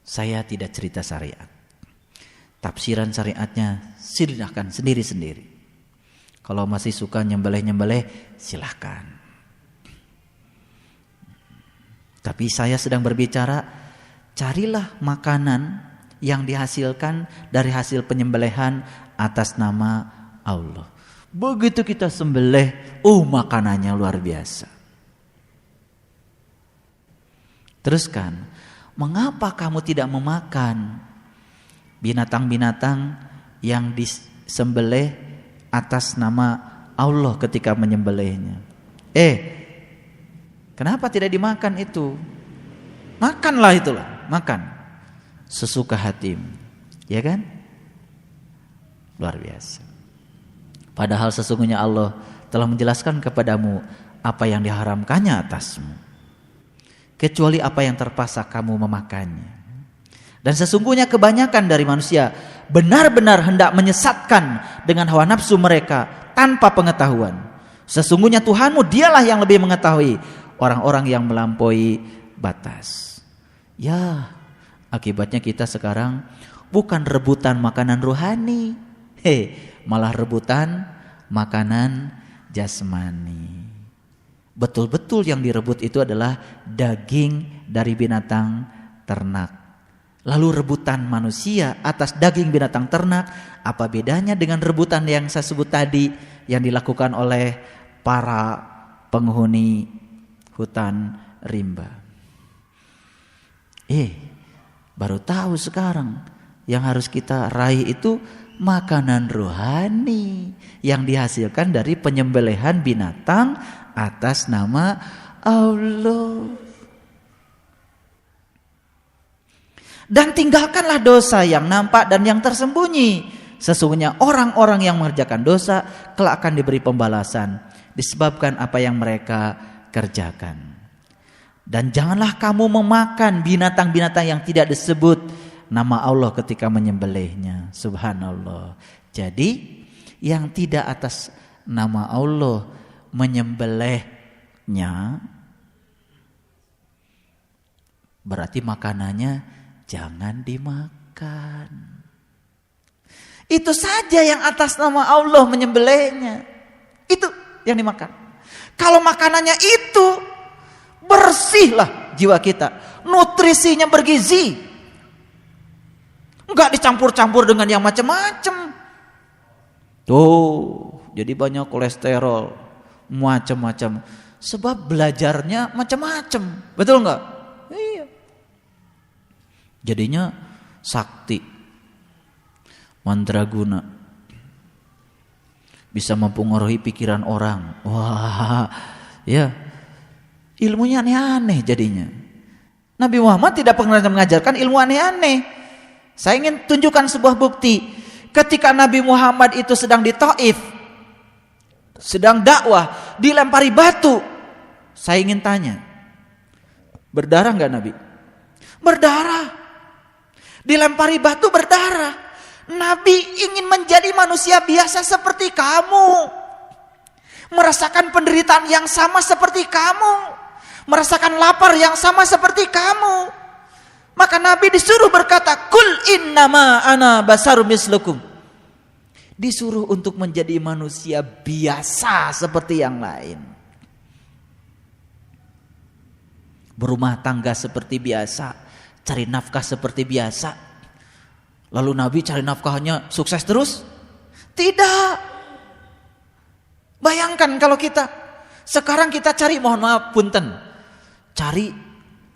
Saya tidak cerita syariat. Tafsiran syariatnya silahkan sendiri-sendiri. Kalau masih suka nyembelih-nyembelih, silahkan. Tapi saya sedang berbicara, carilah makanan yang dihasilkan dari hasil penyembelihan atas nama Allah. Begitu kita sembelih, makanannya luar biasa. Teruskan, mengapa kamu tidak memakan binatang-binatang yang disembelih atas nama Allah ketika menyembelihnya? Kenapa tidak dimakan itu? Makanlah itulah, makan sesuka hatimu, ya kan? Luar biasa. Padahal sesungguhnya Allah telah menjelaskan kepadamu apa yang diharamkannya atasmu, kecuali apa yang terpaksa kamu memakannya. Dan sesungguhnya kebanyakan dari manusia benar-benar hendak menyesatkan dengan hawa nafsu mereka tanpa pengetahuan. Sesungguhnya Tuhanmu dialah yang lebih mengetahui orang-orang yang melampaui batas. Ya, akibatnya kita sekarang bukan rebutan makanan rohani, malah rebutan makanan jasmani. Betul-betul yang direbut itu adalah daging dari binatang ternak. Lalu rebutan manusia atas daging binatang ternak, apa bedanya dengan rebutan yang saya sebut tadi yang dilakukan oleh para penghuni hutan rimba? Baru tahu sekarang yang harus kita raih itu makanan rohani yang dihasilkan dari penyembelihan binatang atas nama Allah. Dan tinggalkanlah dosa yang nampak dan yang tersembunyi. Sesungguhnya orang-orang yang mengerjakan dosa kelak akan diberi pembalasan disebabkan apa yang mereka kerjakan. Dan janganlah kamu memakan binatang-binatang yang tidak disebut nama Allah ketika menyembelihnya. Subhanallah. Jadi yang tidak atas nama Allah menyembelihnya, berarti makanannya jangan dimakan. Itu saja yang atas nama Allah menyembelihnya, itu yang dimakan. Kalau makanannya itu, bersihlah jiwa kita, nutrisinya bergizi, enggak dicampur-campur dengan yang macam-macam. Tuh, jadi banyak kolesterol, macam-macam. Sebab belajarnya macam-macam, betul enggak? Iya. Jadinya sakti, mandraguna, bisa mempengaruhi pikiran orang. Wah, ya, ilmunya aneh-aneh jadinya. Nabi Muhammad tidak pernah mengajarkan ilmu aneh-aneh. Saya ingin tunjukkan sebuah bukti. Ketika Nabi Muhammad itu sedang di Taif, sedang dakwah, dilempari batu Saya ingin tanya, berdarah nggak Nabi? Berdarah. Dilempari batu berdarah. Nabi ingin menjadi manusia biasa seperti kamu. Merasakan penderitaan yang sama seperti kamu. Merasakan lapar yang sama seperti kamu. Maka Nabi disuruh berkata, Kul innama ana basarum mislukum. Disuruh untuk menjadi manusia biasa seperti yang lain. Berumah tangga seperti biasa, cari nafkah seperti biasa. Lalu Nabi cari nafkahnya sukses terus? Tidak. Bayangkan kalau sekarang kita cari, mohon maaf punten, cari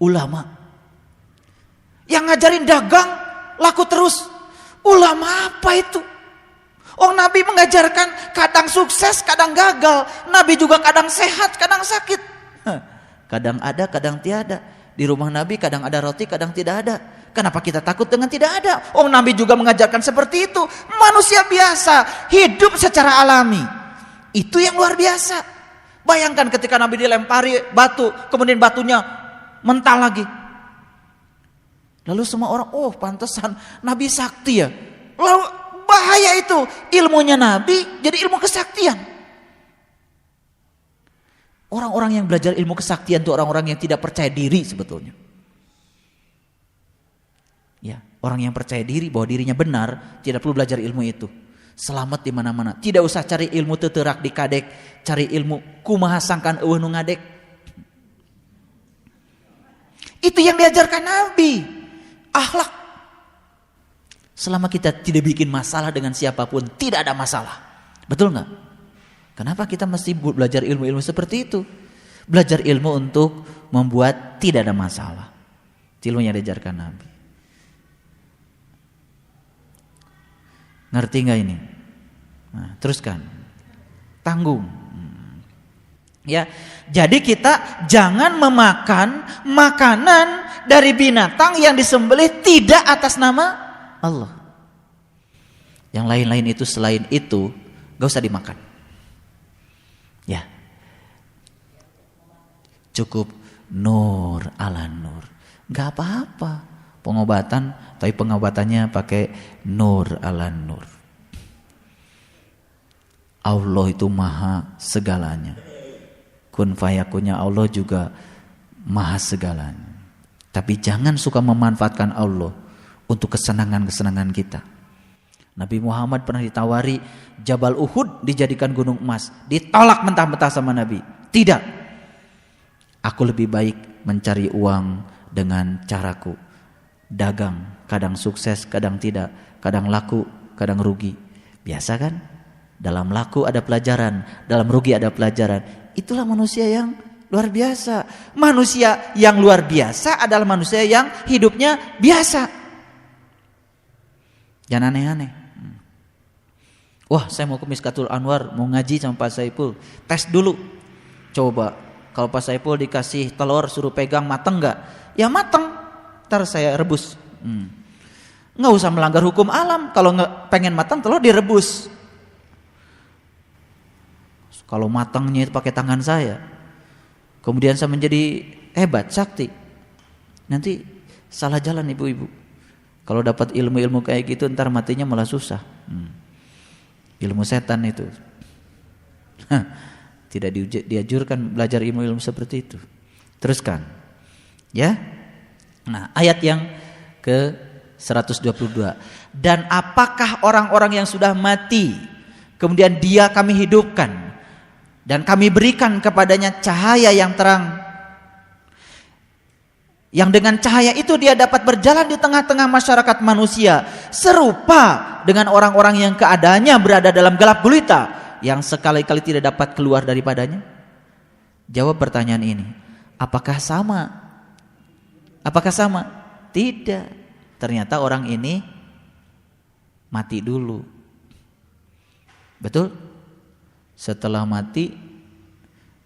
ulama yang ngajarin dagang laku terus. Ulama apa itu? Oh, Nabi mengajarkan kadang sukses, kadang gagal. Nabi juga kadang sehat, kadang sakit. Kadang ada, kadang tiada. Di rumah Nabi kadang ada roti, kadang tidak ada. Kenapa kita takut dengan tidak ada? Oh, Nabi juga mengajarkan seperti itu. Manusia biasa, hidup secara alami. Itu yang luar biasa. Bayangkan ketika Nabi dilempari batu, kemudian batunya mental lagi. Lalu semua orang, oh pantesan Nabi sakti ya. Lalu bahaya itu, ilmunya Nabi jadi ilmu kesaktian. Orang-orang yang belajar ilmu kesaktian itu orang-orang yang tidak percaya diri sebetulnya. Ya, orang yang percaya diri bahwa dirinya benar tidak perlu belajar ilmu itu. Selamat di mana-mana. Tidak usah cari ilmu teterak di kadek, cari ilmu kumaha sangkan eueuh nu ngadek. Itu yang diajarkan Nabi. Akhlak. Selama kita tidak bikin masalah dengan siapapun, tidak ada masalah. Betul enggak? Kenapa kita mesti belajar ilmu-ilmu seperti itu? Belajar ilmu untuk membuat tidak ada masalah. Ilmu yang diajarkan Nabi. Ngerti nggak ini? Nah, teruskan. Tanggung. Ya, jadi kita jangan memakan makanan dari binatang yang disembelih tidak atas nama Allah. Yang lain-lain itu selain itu gak usah dimakan. Ya, cukup nur ala nur, gak apa-apa. Pengobatan, tapi pengobatannya pakai nur ala nur. Allah itu maha segalanya. Kun fayakunnya Allah juga maha segalanya. Tapi jangan suka memanfaatkan Allah untuk kesenangan-kesenangan kita. Nabi Muhammad pernah ditawari Jabal Uhud dijadikan gunung emas, ditolak mentah-mentah sama Nabi. Tidak. Aku lebih baik mencari uang dengan caraku. Dagang, kadang sukses, kadang tidak, kadang laku, kadang rugi. Biasa kan? Dalam laku ada pelajaran, dalam rugi ada pelajaran. Itulah manusia yang luar biasa. Manusia yang luar biasa adalah manusia yang hidupnya biasa. Jangan aneh-aneh. Wah, saya mau ke Miskatul Anwar, mau ngaji sama Pak Saipul. Tes dulu. Coba, kalau Pak Saipul dikasih telur suruh pegang mateng enggak? Ya mateng. Ntar saya rebus. Nggak usah melanggar hukum alam. Kalau nggak pengen matang, telur direbus. Kalau matangnya itu pakai tangan saya, kemudian saya menjadi hebat, sakti, nanti salah jalan ibu-ibu. Kalau dapat ilmu-ilmu kayak gitu, ntar matinya malah susah. Ilmu setan itu. Tidak dianjurkan belajar ilmu-ilmu seperti itu. Teruskan, ya. Nah, ayat yang ke 122. Dan apakah orang-orang yang sudah mati kemudian dia kami hidupkan dan kami berikan kepadanya cahaya yang terang, yang dengan cahaya itu dia dapat berjalan di tengah-tengah masyarakat manusia, serupa dengan orang-orang yang keadaannya berada dalam gelap gulita, yang sekali-kali tidak dapat keluar daripadanya? Jawab pertanyaan ini. Apakah sama? Apakah sama? Tidak. Ternyata orang ini mati dulu. Betul? Setelah mati,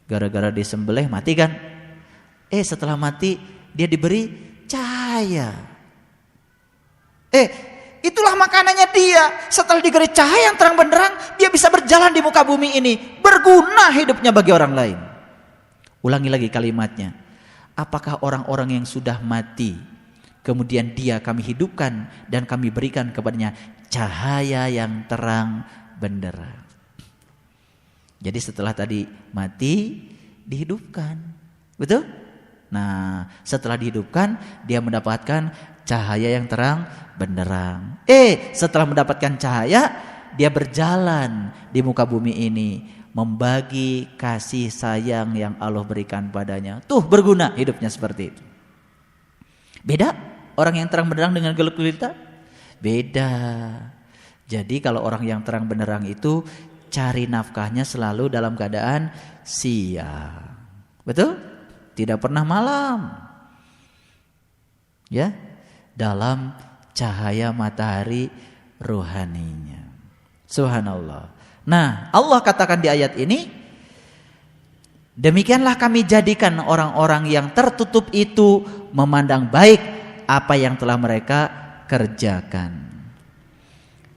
gara-gara disembelih mati kan? Setelah mati dia diberi cahaya. Itulah makanannya dia. Setelah diberi cahaya yang terang benderang, dia bisa berjalan di muka bumi ini, berguna hidupnya bagi orang lain. Ulangi lagi kalimatnya. Apakah orang-orang yang sudah mati, kemudian dia kami hidupkan dan kami berikan kepadanya cahaya yang terang benderang. Jadi setelah tadi mati, dihidupkan. Betul? Nah, setelah dihidupkan, dia mendapatkan cahaya yang terang benderang. Setelah mendapatkan cahaya, dia berjalan di muka bumi ini, membagi kasih sayang yang Allah berikan padanya. Tuh berguna hidupnya seperti itu. Beda orang yang terang benderang dengan gelap gulita? Beda. Jadi kalau orang yang terang benderang itu cari nafkahnya selalu dalam keadaan siang. Betul? Tidak pernah malam. Ya, dalam cahaya matahari rohaninya. Subhanallah. Nah, Allah katakan di ayat ini, demikianlah kami jadikan orang-orang yang tertutup itu memandang baik apa yang telah mereka kerjakan.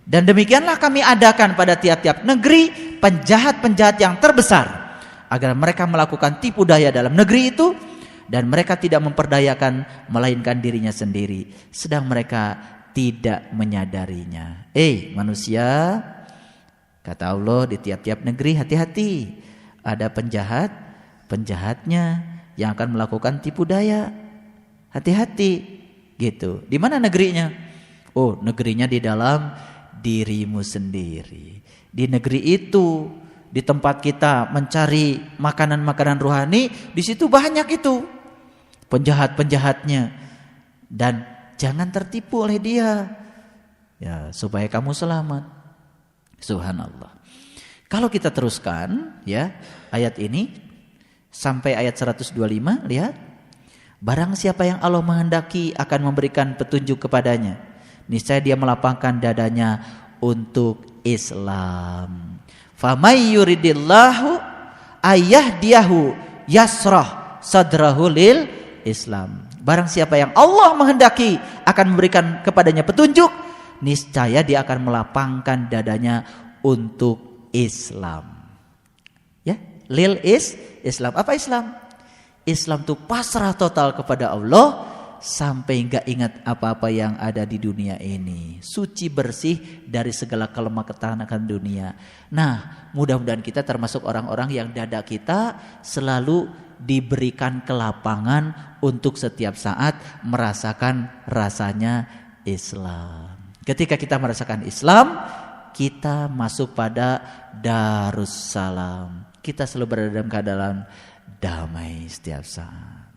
Dan demikianlah kami adakan pada tiap-tiap negeri penjahat-penjahat yang terbesar, agar mereka melakukan tipu daya dalam negeri itu, dan mereka tidak memperdayakan melainkan dirinya sendiri, sedang mereka tidak menyadarinya. Manusia, kata Allah, di tiap-tiap negeri hati-hati, ada penjahatnya yang akan melakukan tipu daya. Hati-hati gitu. Di mana negerinya? Negerinya di dalam dirimu sendiri. Di negeri itu, di tempat kita mencari makanan-makanan rohani, di situ banyak itu penjahat-penjahatnya, dan jangan tertipu oleh dia, ya, supaya kamu selamat. Subhanallah. Kalau kita teruskan ya ayat ini sampai ayat 125, lihat. Barang siapa yang Allah menghendaki akan memberikan petunjuk kepadanya, niscaya dia melapangkan dadanya untuk Islam. Famay yuridillahu ayyahdiyahu yasrah sadrahu lil Islam. Barang siapa yang Allah menghendaki akan memberikan kepadanya petunjuk, niscaya dia akan melapangkan dadanya untuk Islam. Ya, lil Islam. Apa Islam? Islam itu pasrah total kepada Allah sampai enggak ingat apa-apa yang ada di dunia ini. Suci bersih dari segala kelemah-ketahanan dunia. Nah, mudah-mudahan kita termasuk orang-orang yang dada kita selalu diberikan kelapangan untuk setiap saat merasakan rasanya Islam. Ketika kita merasakan Islam, kita masuk pada Darussalam. Kita selalu berada dalam keadaan damai setiap saat.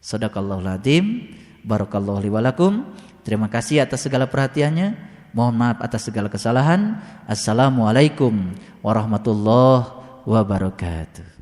Shadaqallahul adzim. Barakallahu li wa lakum. Terima kasih atas segala perhatiannya. Mohon maaf atas segala kesalahan. Assalamualaikum warahmatullahi wabarakatuh.